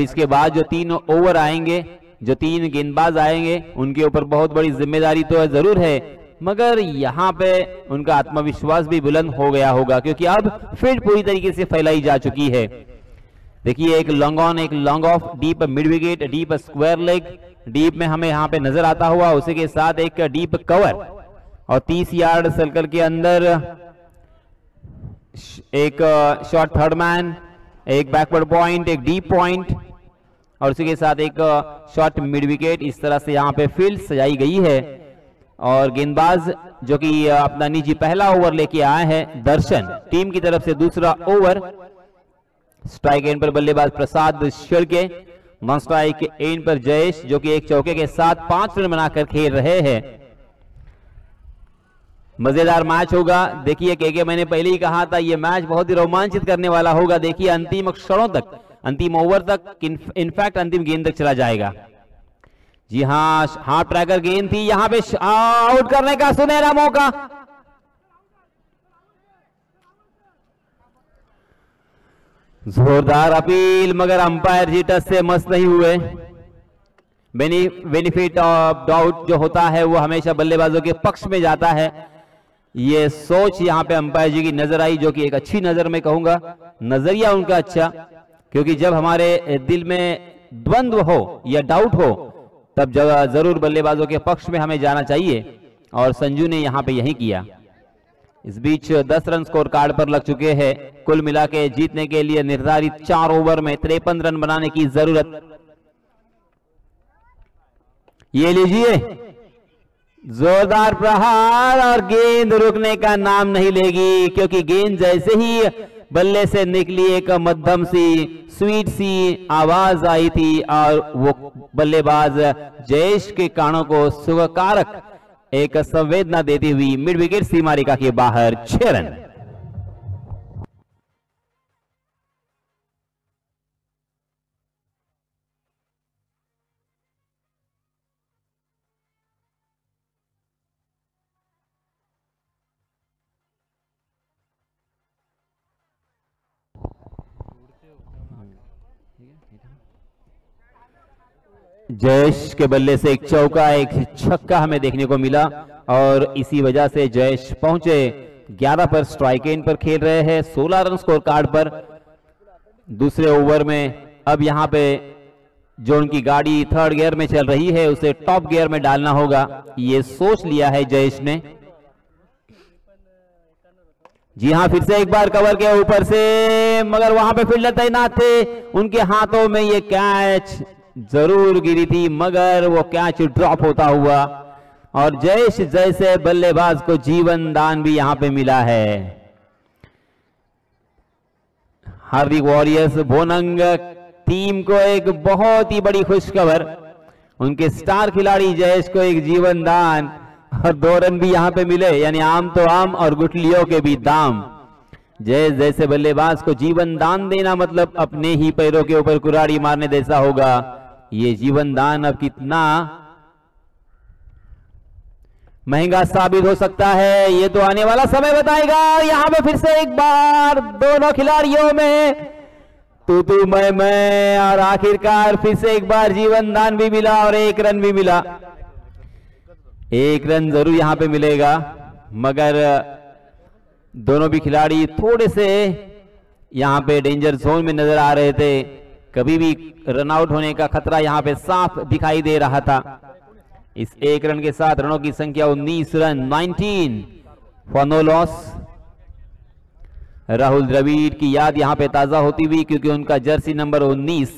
इसके बाद जो 3 ओवर आएंगे, जो 3 गेंदबाज आएंगे, उनके ऊपर बहुत बड़ी जिम्मेदारी तो जरूर है, मगर यहाँ पे उनका आत्मविश्वास भी बुलंद हो गया होगा, क्योंकि अब फील्ड पूरी तरीके से फैलाई जा चुकी है। देखिए एक लॉन्ग ऑन, एक long off, deep mid wicket, deep square leg, deep में हमें यहाँ पे नजर आता हुआ, उसी के साथ एक डीप कवर और 30 यार्ड सर्कल के अंदर एक शॉर्ट थर्ड मैन, एक बैकवर्ड पॉइंट, एक डीप पॉइंट और उसी के साथ एक शॉर्ट मिड विकेट। इस तरह से यहाँ पे फील्ड सजाई गई है और गेंदबाज जो कि अपना निजी पहला ओवर लेके आए हैं दर्शन, टीम की तरफ से दूसरा ओवर। स्ट्राइक एंड पर बल्लेबाज प्रसाद शेड़के, नॉन स्ट्राइक एंड पर जयेश जो कि एक चौके के साथ 5 रन बनाकर खेल रहे हैं। मजेदार मैच होगा। देखिए के मैंने पहले ही कहा था ये मैच बहुत ही रोमांचित करने वाला होगा। देखिए अंतिम क्षणों तक, अंतिम ओवर तक, इनफैक्ट अंतिम गेंद तक चला जाएगा। जी हाँ, हाफ ट्रैकर गेंद थी, यहां पे आउट करने का सुनहरा मौका। जोरदार अपील, मगर अंपायर जी टच से मस्त नहीं हुए। बेनिफिट ऑफ डाउट जो होता है वो हमेशा बल्लेबाजों के पक्ष में जाता है। ये सोच यहां पे अंपायर जी की नजर आई, जो कि एक अच्छी नजर में कहूंगा, नजरिया उनका अच्छा, क्योंकि जब हमारे दिल में द्वंद्व हो या डाउट हो तब जरूर बल्लेबाजों के पक्ष में हमें जाना चाहिए और संजू ने यहां पे यही किया। इस बीच 10 रन स्कोर कार्ड पर लग चुके हैं। कुल मिला के जीतने के लिए निर्धारित 4 ओवर में 53 रन बनाने की जरूरत। ये लीजिए जोरदार प्रहार और गेंद रुकने का नाम नहीं लेगी, क्योंकि गेंद जैसे ही बल्ले से निकली एक मध्यम सी स्वीट सी आवाज आई थी और वो बल्लेबाज जयेश के कानों को सुखकारक एक संवेदना देती हुई मिड विकेट सीमा रेखा के बाहर 6 रन। जयेश के बल्ले से एक चौका, एक छक्का हमें देखने को मिला और इसी वजह से जयेश पहुंचे 11 पर, स्ट्राइक एंड पर खेल रहे हैं 16 रन स्कोर कार्ड पर। दूसरे ओवर में अब यहां पे जो उनकी गाड़ी थर्ड गियर में चल रही है उसे टॉप गियर में डालना होगा, ये सोच लिया है जयेश ने। जी हां, फिर से एक बार कवर के ऊपर से, मगर वहां पे फील्डर तैनात थे, उनके हाथों में ये कैच जरूर गिरी थी, मगर वो कैच ड्रॉप होता हुआ और जयेश जैसे बल्लेबाज को जीवन दान भी यहां पे मिला है। हार्दिक वॉरियर्स भोनंग टीम को एक बहुत ही बड़ी खुशखबर, उनके स्टार खिलाड़ी जयेश को एक जीवन दान और 2 रन भी यहां पे मिले, यानी आम तो आम और गुठलियों के भी दाम। जयेश जैसे बल्लेबाज को जीवन दान देना मतलब अपने ही पैरों के ऊपर कुल्हाड़ी मारने जैसा होगा। ये जीवन दान अब कितना महंगा साबित हो सकता है ये तो आने वाला समय बताएगा। यहां पे फिर से एक बार दोनों खिलाड़ियों में तू मैं और आखिरकार फिर से एक बार जीवन दान भी मिला और 1 रन भी मिला। 1 रन जरूर यहां पे मिलेगा, मगर दोनों भी खिलाड़ी थोड़े से यहां पे डेंजर जोन में नजर आ रहे थे। कभी भी रन आउट होने का खतरा यहां पे साफ दिखाई दे रहा था। इस 1 रन के साथ रनों की संख्या 19 run, 19 for no loss. Rahul Dravid की याद यहां पे ताजा होती हुई, क्योंकि उनका जर्सी नंबर 19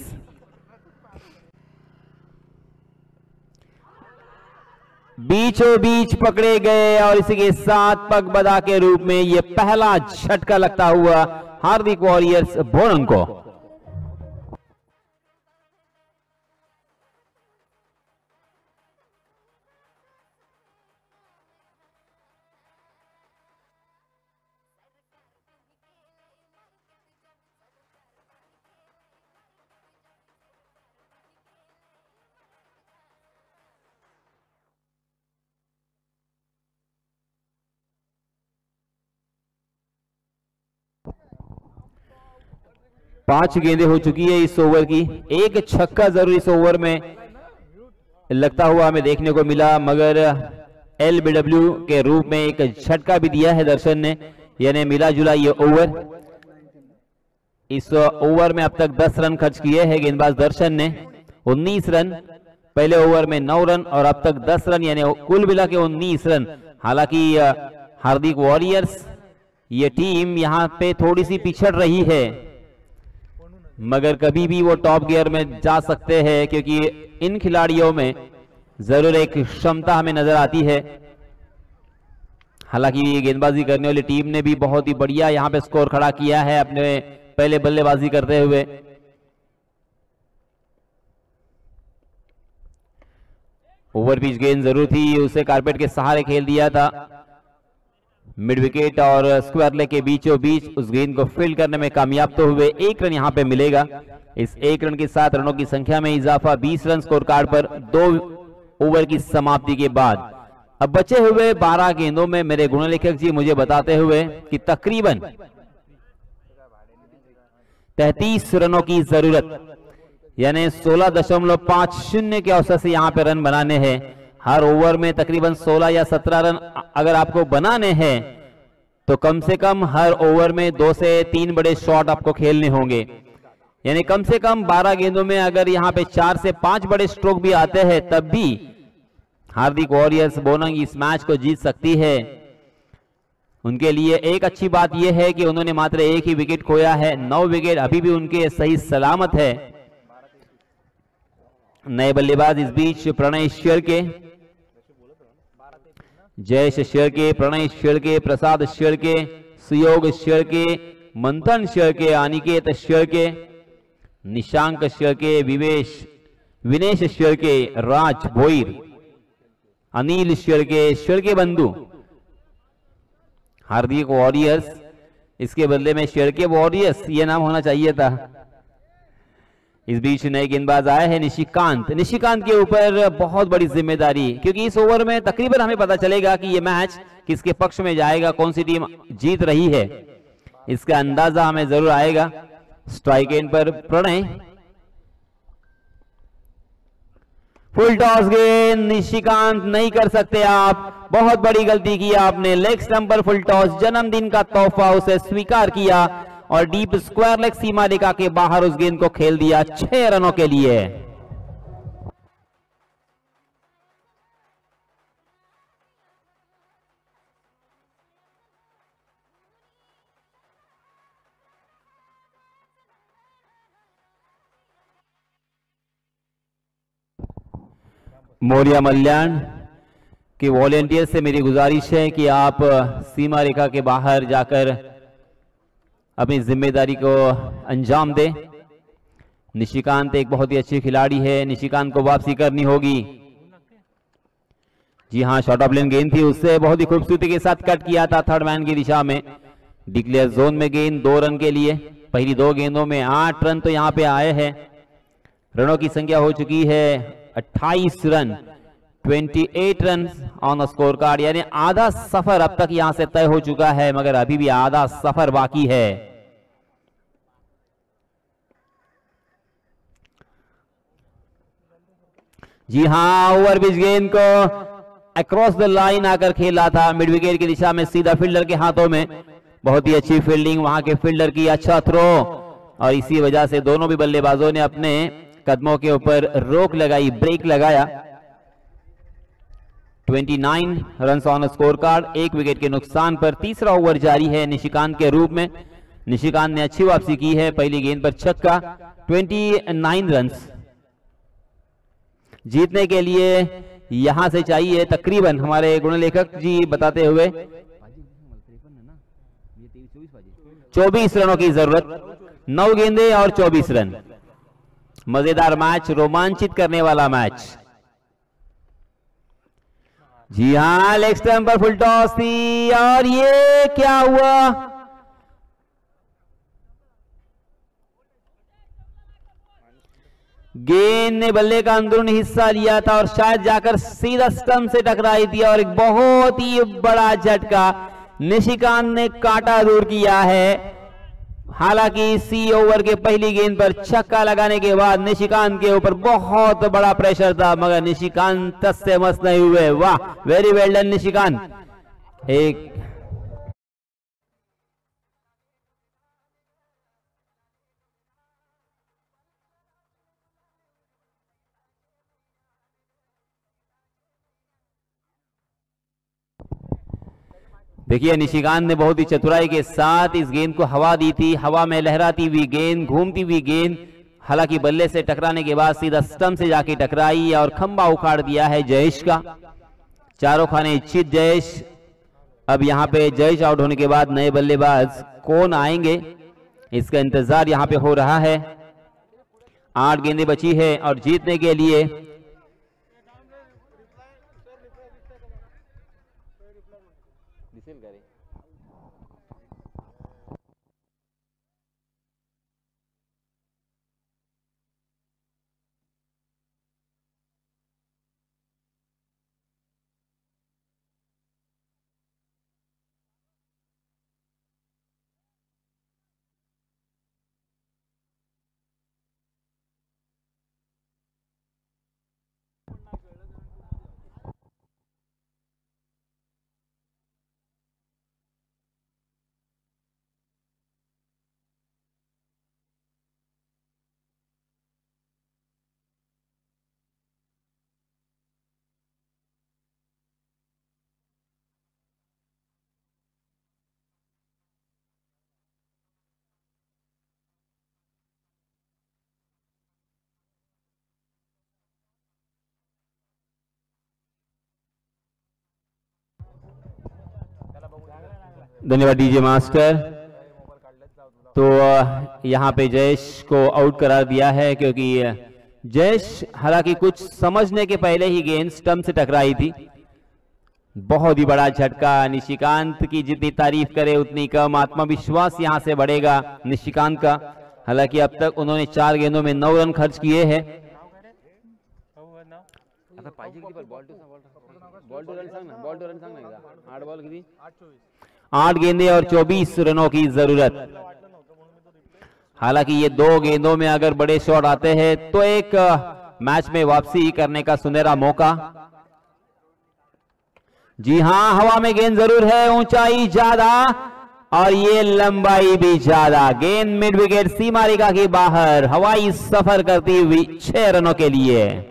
बीचों बीच पकड़े गए और इसी के साथ पगबदा के रूप में यह पहला झटका लगता हुआ हार्दिक वॉरियर्स भोनंग को। पांच गेंदें हो चुकी है इस ओवर की, एक छक्का जरूर इस ओवर में लगता हुआ हमें देखने को मिला, मगर LBW के रूप में एक झटका भी दिया है दर्शन ने, यानी मिला जुला ये ओवर। इस ओवर में अब तक 10 रन खर्च किए हैं गेंदबाज दर्शन ने, 19 रन, पहले ओवर में 9 रन और अब तक 10 रन, यानी कुल मिला के 19 रन। हालांकि हार्दिक वॉरियर्स ये टीम यहाँ पे थोड़ी सी पिछड़ रही है, मगर कभी भी वो टॉप गियर में जा सकते हैं, क्योंकि इन खिलाड़ियों में जरूर एक क्षमता हमें नजर आती है। हालांकि गेंदबाजी करने वाली टीम ने भी बहुत ही बढ़िया यहाँ पे स्कोर खड़ा किया है अपने पहले बल्लेबाजी करते हुए। ओवर पिच गेंद जरूर थी, उसे कारपेट के सहारे खेल दिया था। मिड विकेट और स्क्वायर लेग के बीचों बीच उस गेंद को फील्ड करने में कामयाब तो हुए। 1 रन यहां पे मिलेगा। इस 1 रन के साथ रनों की संख्या में इजाफा 20 रन स्कोर कार्ड पर 2 ओवर की समाप्ति के बाद। अब बचे हुए 12 गेंदों में मेरे गुणलेखक जी मुझे बताते हुए कि तकरीबन 33 रनों की जरूरत, यानी 16.50 के औसत से यहां पे रन बनाने हैं। हर ओवर में तकरीबन 16 या 17 रन अगर आपको बनाने हैं तो कम से कम हर ओवर में 2 से 3 बड़े शॉट आपको खेलने होंगे, यानी कम से कम 12 गेंदों में अगर यहां पे 4 से 5 बड़े स्ट्रोक भी आते हैं तब भी हार्दिक वॉरियर्स बोनंग इस मैच को जीत सकती है। उनके लिए एक अच्छी बात यह है कि उन्होंने मात्र 1 ही विकेट खोया है, 9 विकेट अभी भी उनके सही सलामत है। नए बल्लेबाज इस बीच प्रणय शेरके, जयेश शेरके, प्रणय शेरके, प्रसाद शेरके, सुयोग शेरके, मंथन शेरके, अनिकेत शेरके, निशांक शेरके, विनेश शेरके, राज भोईर, अनिल शेरके, शेरके बंधु। हार्दिक वॉरियर्स, इसके बदले में शेरके वॉरियर्स ये नाम होना चाहिए था। इस बीच नए गेंदबाज आए हैं निशिकांत। निशिकांत के ऊपर बहुत बड़ी जिम्मेदारी, क्योंकि इस ओवर में तकरीबन हमें पता चलेगा कि ये मैच किसके पक्ष में जाएगा, कौन सी टीम जीत रही है, इसका अंदाजा हमें जरूर आएगा। स्ट्राइक एंड पर प्रणय, फुल टॉस गेंद, निशिकांत नहीं कर सकते आप, बहुत बड़ी गलती की आपने। लेग स्टंप पर फुल टॉस, जन्मदिन का तोहफा उसे स्वीकार किया और डीप स्क्वायर लेग सीमा रेखा के बाहर उस गेंद को खेल दिया 6 रनों के लिए। मौर्या मल्याण के वॉलेंटियर से मेरी गुजारिश है कि आप सीमा रेखा के बाहर जाकर अपनी जिम्मेदारी को अंजाम दें। निशिकांत एक बहुत ही अच्छी खिलाड़ी है, निशिकांत को वापसी करनी होगी। जी हां, शॉर्ट ऑफ लेन गेंद थी, उससे बहुत ही खूबसूरती के साथ कट किया था थर्ड मैन की दिशा में। डिक्लेयर जोन में गेंद 2 रन के लिए, पहली 2 गेंदों में 8 रन तो यहां पे आए हैं। रनों की संख्या हो चुकी है 28 run, 28 run on score card, यानी आधा सफर अब तक यहां से तय हो चुका है, मगर अभी भी आधा सफर बाकी है। जी हां, ओवर पिच गेंद को अक्रॉस द लाइन आकर खेला था, मिड विकेट की दिशा में सीधा फील्डर के हाथों में। बहुत ही अच्छी फील्डिंग वहां के फील्डर की, अच्छा थ्रो, और इसी वजह से दोनों भी बल्लेबाजों ने अपने कदमों के ऊपर रोक लगाई, ब्रेक लगाया। 29 runs on score card, 1 wicket के नुकसान पर तीसरा ओवर जारी है निशिकांत के रूप में। निशिकांत ने अच्छी वापसी की है, पहली गेंद पर छक्का। 29 रन्स जीतने के लिए यहां से चाहिए तकरीबन, हमारे गुणलेखक जी बताते हुए 24 रनों की जरूरत। 9 गेंदें और 24 रन। मजेदार मैच, रोमांचित करने वाला मैच। जी हां, लेग स्टंप पर फुल टॉस थी, और ये क्या हुआ? गेंद ने बल्ले का अंदरूनी हिस्सा लिया था और शायद जाकर सीधा स्टंप से टकराई थी, और एक बहुत ही बड़ा झटका निशिकांत ने काटा दूर किया है। हालांकि इसी ओवर के पहली गेंद पर छक्का लगाने के बाद निशिकांत के ऊपर बहुत बड़ा प्रेशर था, मगर निशिकांत तस से मस नहीं हुए। वाह, वेरी वेल डन निशिकांत। एक देखिए निशिकांत ने बहुत ही चतुराई के साथ इस गेंद को हवा दी थी। हवा में लहराती हुई गेंद, घूमती हुई गेंद, हालांकि बल्ले से टकराने के बाद सीधा स्टंप से जाके टकराई और खंबा उखाड़ दिया है जयेश का। चारों खाने चित जयेश। अब यहां पे जयेश आउट होने के बाद नए बल्लेबाज कौन आएंगे, इसका इंतजार यहां पे हो रहा है। 8 गेंदें बची है और जीतने के लिए धन्यवाद डीजे मास्टर। तो यहाँ पे जयेश को आउट करार दिया है, क्योंकि जयेश हालांकि कुछ समझने के पहले ही गेंद स्टंप से टकराई थी। बहुत ही बड़ा झटका। निशिकांत की जितनी तारीफ करे उतनी कम। आत्मविश्वास यहाँ से बढ़ेगा निशिकांत का। हालांकि अब तक उन्होंने 4 गेंदों में 9 रन खर्च किए हैं। 8 गेंदें और 24 रनों की जरूरत। हालांकि ये 2 गेंदों में अगर बड़े शॉट आते हैं तो एक मैच में वापसी करने का सुनहरा मौका। जी हां, हवा में गेंद जरूर है, ऊंचाई ज्यादा और ये लंबाई भी ज्यादा। गेंद मिड विकेट सीमा रेखा के बाहर हवाई सफर करती हुई 6 रनों के लिए।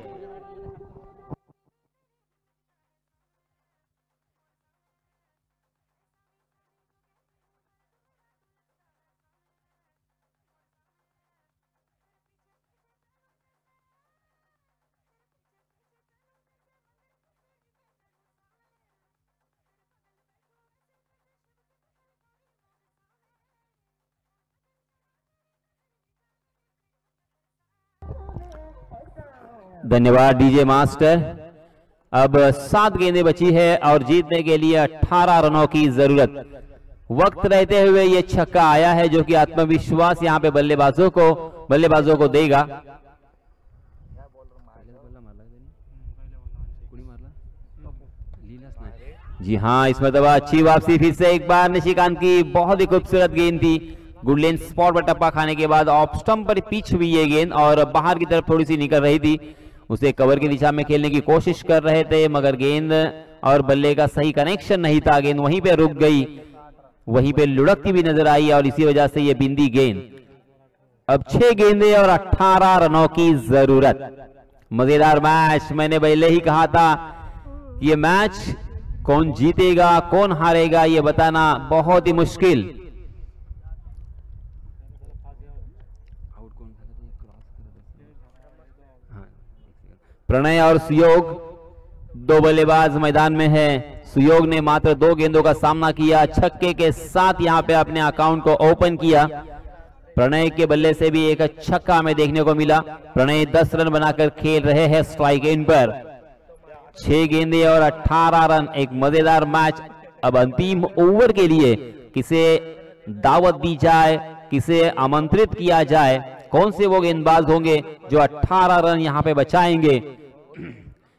धन्यवाद डीजे मास्टर। अब 7 गेंदें बची है और जीतने के लिए 18 रनों की जरूरत। वक्त रहते हुए ये छक्का आया है, जो कि आत्मविश्वास यहां पे बल्लेबाजों को देगा। जी हां, इस मरतबा अच्छी वापसी फिर से एक बार निशिकांत की। बहुत ही खूबसूरत गेंद थी। गुडलेन स्पॉट पर टप्पा खाने के बाद ऑफ स्टंप पर पिच हुई ये गेंद और बाहर की तरफ थोड़ी सी निकल रही थी। उसे कवर की दिशा में खेलने की कोशिश कर रहे थे, मगर गेंद और बल्ले का सही कनेक्शन नहीं था। गेंद वहीं पे रुक गई, वहीं पे लुढ़कती भी नजर आई और इसी वजह से ये बिंदी गेंद। अब 6 गेंदें और 18 रनों की जरूरत। मजेदार मैच। मैंने पहले ही कहा था ये मैच कौन जीतेगा कौन हारेगा ये बताना बहुत ही मुश्किल। प्रणय और सुयोग 2 बल्लेबाज मैदान में है। सुयोग ने मात्र 2 गेंदों का सामना किया, छक्के के साथ यहां पे अपने अकाउंट को ओपन किया। प्रणय के बल्ले से भी एक छक्का हमें देखने को मिला। प्रणय 10 रन बनाकर खेल रहे हैं स्ट्राइक एंड पर। 6 गेंदें और 18 रन, एक मजेदार मैच। अब अंतिम ओवर के लिए किसे दावत दी जाए, किसे आमंत्रित किया जाए, कौन से वो गेंदबाज होंगे जो 18 रन यहां पे बचाएंगे,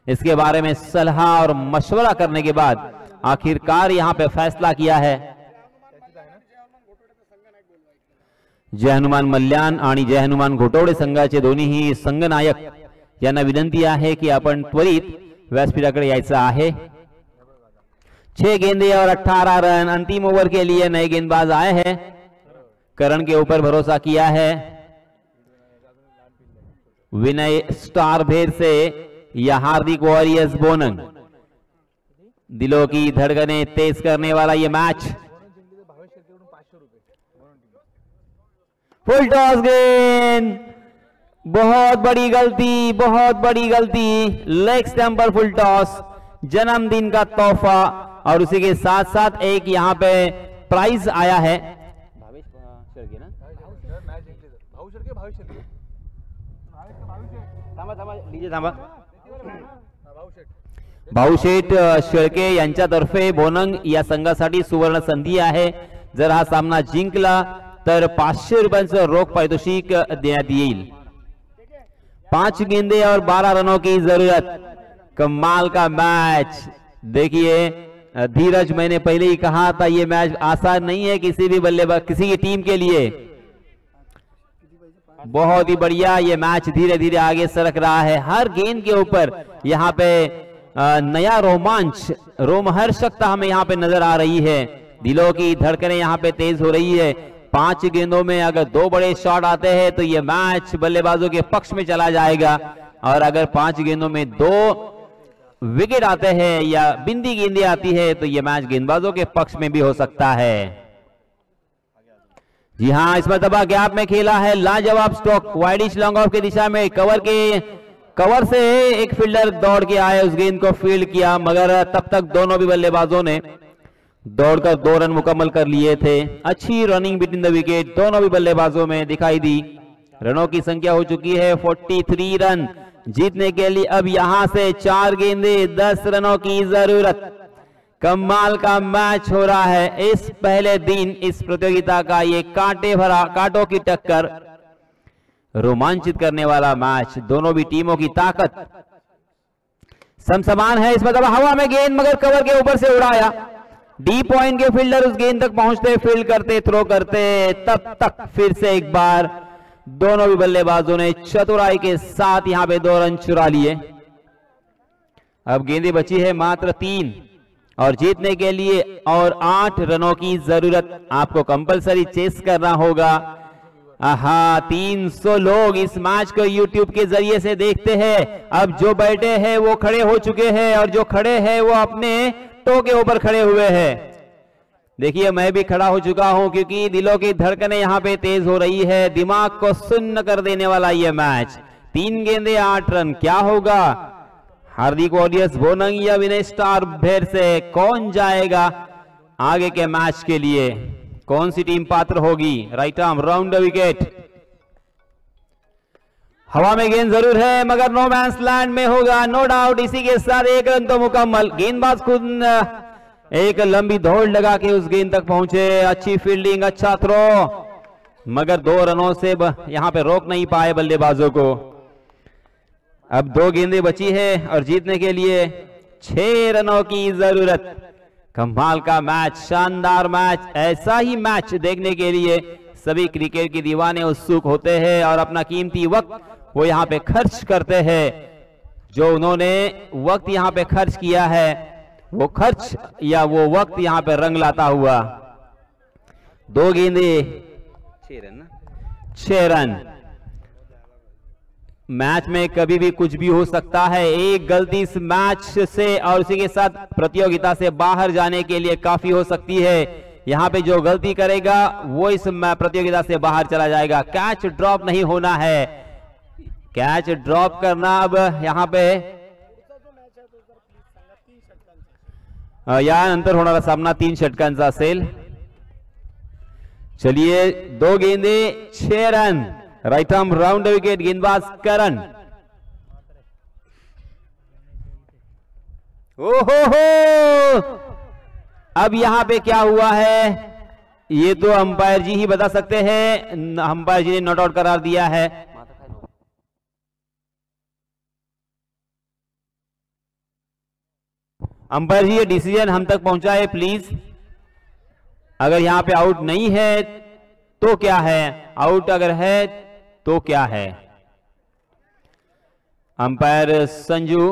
इसके बारे में सलाह और मशवरा करने के बाद आखिरकार यहां पे फैसला किया है। जय हनुमान मल्याण आणि जय हनुमान घोटवडे संघाचे दोन्हीही संघनायक यांना विनंती आहे की आपण त्वरित व्यासपीठाकडे यायचं आहे। 6 गेंदे और 18 रन, अंतिम ओवर के लिए नए गेंदबाज आए हैं। करण के ऊपर भरोसा किया है विनय स्टार भेर से या हार्दिक वॉरियर्स बोनंग। दिलों की धड़कनें तेज करने वाला ये मैच। फुल टॉस गेंद, बहुत बड़ी गलती, बहुत बड़ी गलती। लेग स्टंप पर फुल टॉस, जन्मदिन का तोहफा और उसी के साथ साथ एक यहाँ पे प्राइज आया है। भाऊशेठ शेळके यांच्यातर्फे बोनंग या संघासाठी सुवर्ण संधी आहे। जर हा सामना जिंकला तर 500 रुपयांचं रोख पारितोषिक देण्यात येईल। 5 गेंदे और 12 रनों की जरूरत। कमाल का मैच। देखिए धीरज, मैंने पहले ही कहा था ये मैच आसान नहीं है किसी भी बल्लेबाज, किसी की टीम के लिए। बहुत ही बढ़िया ये मैच धीरे धीरे आगे सरक रहा है। हर गेंद के ऊपर यहाँ पे नया रोमांच, रोमहर्षकता हमें यहाँ पे नजर आ रही है। दिलों की धड़कनें यहाँ पे तेज हो रही है। 5 गेंदों में अगर 2 बड़े शॉट आते हैं तो ये मैच बल्लेबाजों के पक्ष में चला जाएगा, और अगर 5 गेंदों में 2 विकेट आते हैं या बिंदी गेंदें आती है तो ये मैच गेंदबाजों के पक्ष में भी हो सकता है। जी हाँ, इस मरतबा गैप में खेला है लाजवाब स्ट्रोक, वाइडिश लॉन्ग ऑफ की दिशा में। कवर से एक फील्डर दौड़ के आए, उस गेंद को फील्ड किया, मगर तब तक दोनों भी बल्लेबाजों ने दौड़कर 2 रन मुकम्मल कर लिए थे। अच्छी रनिंग बिटवीन द विकेट दोनों भी बल्लेबाजों में दिखाई दी। रनों की संख्या हो चुकी है 43 रन। जीतने के लिए अब यहां से 4 गेंदे 10 रनों की जरूरत। कमाल का मैच हो रहा है इस पहले दिन इस प्रतियोगिता का। ये कांटों की टक्कर, रोमांचित करने वाला मैच। दोनों भी टीमों की ताकत समसमान है। इस मतलब हवा में गेंद मगर कवर के ऊपर से उड़ाया। डी पॉइंट के फील्डर उस गेंद तक पहुंचते, फील्ड करते, थ्रो करते, तब तक फिर से एक बार दोनों भी बल्लेबाजों ने चतुराई के साथ यहां पे 2 रन चुरा लिए। अब गेंदें बची है मात्र 3 और जीतने के लिए और 8 रनों की जरूरत। आपको कंपलसरी चेस करना होगा। 300 लोग इस मैच को YouTube के जरिए से देखते हैं। अब जो बैठे हैं वो खड़े हो चुके हैं और जो खड़े हैं वो अपने टो के ऊपर खड़े हुए हैं। देखिए मैं भी खड़ा हो चुका हूं क्योंकि दिलों की धड़कनें यहां पे तेज हो रही है। दिमाग को सुन्न कर देने वाला ये मैच। 3 गेंदे 8 रन, क्या होगा? हार्दिक वॉरियर्स बोनंग या विनय स्टार भेर से कौन जाएगा आगे के मैच के लिए? कौन सी टीम पात्र होगी? Right arm round the wicket. हवा में गेंद जरूर है मगर नो मैंस लैंड में होगा, नो डाउट। इसी के साथ 1 रन तो मुकम्मल। गेंदबाज खुद एक लंबी दौड़ लगा के उस गेंद तक पहुंचे। अच्छी फील्डिंग, अच्छा थ्रो, मगर 2 रनों से यहां पे रोक नहीं पाए बल्लेबाजों को। अब 2 गेंदें बची है और जीतने के लिए 6 रनों की जरूरत। कमाल का मैच, शानदार मैच। ऐसा ही मैच देखने के लिए सभी क्रिकेट के दीवाने उत्सुक होते हैं और अपना कीमती वक्त वो यहाँ पे खर्च करते हैं। जो उन्होंने वक्त यहाँ पे खर्च किया है वो खर्च या वो वक्त यहाँ पे रंग लाता हुआ। 2 गेंदे 6 रन। मैच में कभी भी कुछ भी हो सकता है। एक गलती इस मैच से और उसी के साथ प्रतियोगिता से बाहर जाने के लिए काफी हो सकती है। यहाँ पे जो गलती करेगा वो इस प्रतियोगिता से बाहर चला जाएगा। कैच ड्रॉप नहीं होना है। कैच ड्रॉप करना अब यहाँ पे या नंतर होणारा सामना 3 षटकांचा असेल। चलिए 2 गेंदे 6 run. Right arm round wicket. गेंदबाज करण। ओहो हो, अब यहां पे क्या हुआ है ये तो अंपायर जी ही बता सकते हैं। अंपायर जी ने नॉट आउट करार दिया है। अंपायर जी ये डिसीजन हम तक पहुंचाए प्लीज। अगर यहां पे आउट नहीं है तो क्या है, आउट अगर है तो क्या है। अंपायर संजू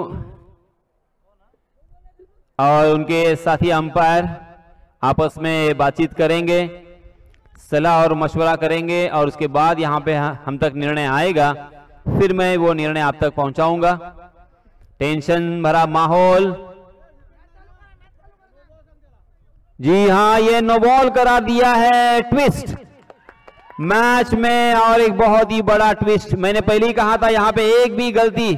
और उनके साथी अंपायर आपस में बातचीत करेंगे, सलाह और मशवरा करेंगे और उसके बाद यहां पे हम तक निर्णय आएगा, फिर मैं वो निर्णय आप तक पहुंचाऊंगा। टेंशन भरा माहौल। जी हां, ये नो बॉल करा दिया है ट्विस्ट मैच में, और एक बहुत ही बड़ा ट्विस्ट। मैंने पहले ही कहा था यहां पे एक भी गलती।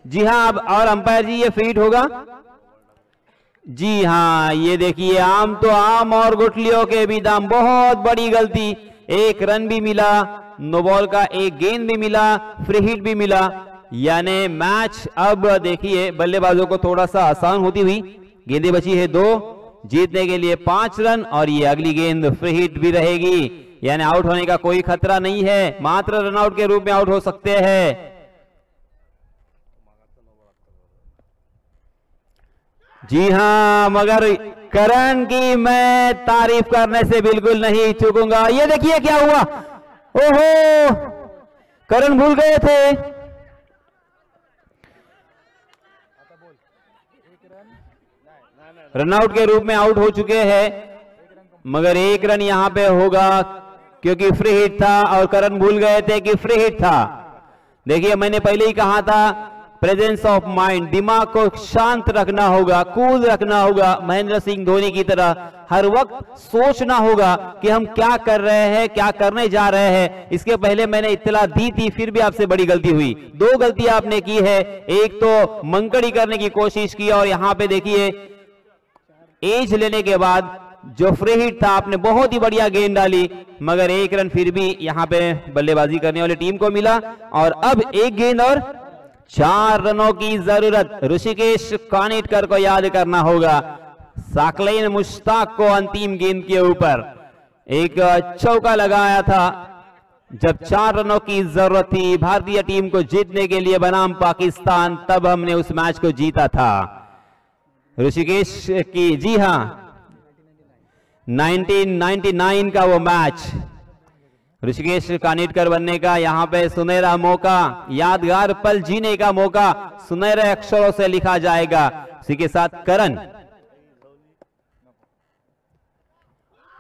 जी हां, अब और अंपायर जी ये फ्री हिट होगा। जी हां, ये देखिए आम तो आम और गुठलियों के भी दाम, बहुत बड़ी गलती। एक रन भी मिला, नो बॉल का एक गेंद भी मिला, फ्री हिट भी मिला, यानी मैच अब देखिए बल्लेबाजों को थोड़ा सा आसान होती हुई। गेंदें बची है 2, जीतने के लिए 5 रन, और ये अगली गेंद फ्री हिट भी रहेगी, यानी आउट होने का कोई खतरा नहीं है, मात्र रन आउट के रूप में आउट हो सकते हैं। जी हां, मगर करण की मैं तारीफ करने से बिल्कुल नहीं चूकूंगा। ये देखिए क्या हुआ, ओहो करण भूल गए थे। रनआउट के रूप में आउट हो चुके हैं, मगर 1 रन यहां पे होगा क्योंकि फ्री हिट था और करण भूल गए थे कि फ्री हिट था। देखिए मैंने पहले ही कहा था प्रेजेंस ऑफ माइंड, दिमाग को शांत रखना होगा, कूल रखना होगा। महेंद्र सिंह धोनी की तरह हर वक्त सोचना होगा कि हम क्या कर रहे हैं, क्या करने जा रहे हैं। इसके पहले मैंने इत्तला दी थी, फिर भी आपसे बड़ी गलती हुई। 2 गलती आपने की है, एक तो मंकड़ी करने की कोशिश की, और यहां पे देखिए एज लेने के बाद जो फ्री हिट था आपने बहुत ही बढ़िया गेंद डाली, मगर 1 रन फिर भी यहां पे बल्लेबाजी करने वाली टीम को मिला। और अब 1 गेंद और 4 रनों की जरूरत। ऋषिकेश कानिटकर को याद करना होगा, साकलेन मुश्ताक को अंतिम गेंद के ऊपर एक चौका लगाया था जब 4 रनों की जरूरत थी भारतीय टीम को जीतने के लिए बनाम पाकिस्तान, तब हमने उस मैच को जीता था। ऋषिकेश की, जी हां, 1999 का वो मैच, ऋषिकेश कानिटकर बनने का यहां पे सुनहरा मौका, यादगार पल जीने का मौका सुनहरे अक्षरों से लिखा जाएगा। इसी के साथ करण,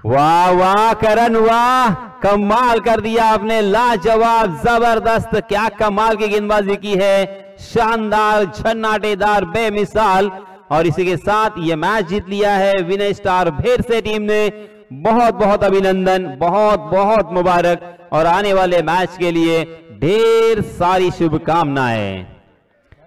वाह वाह करण वाह, कमाल कर दिया आपने, लाजवाब, जबरदस्त, क्या कमाल की गेंदबाजी की है, शानदार, झन्नाटेदार, बेमिसाल। और इसी के साथ ये मैच जीत लिया है विनय स्टार भेरसे टीम ने। बहुत बहुत अभिनंदन, बहुत बहुत मुबारक, और आने वाले मैच के लिए ढेर सारी शुभकामनाएं।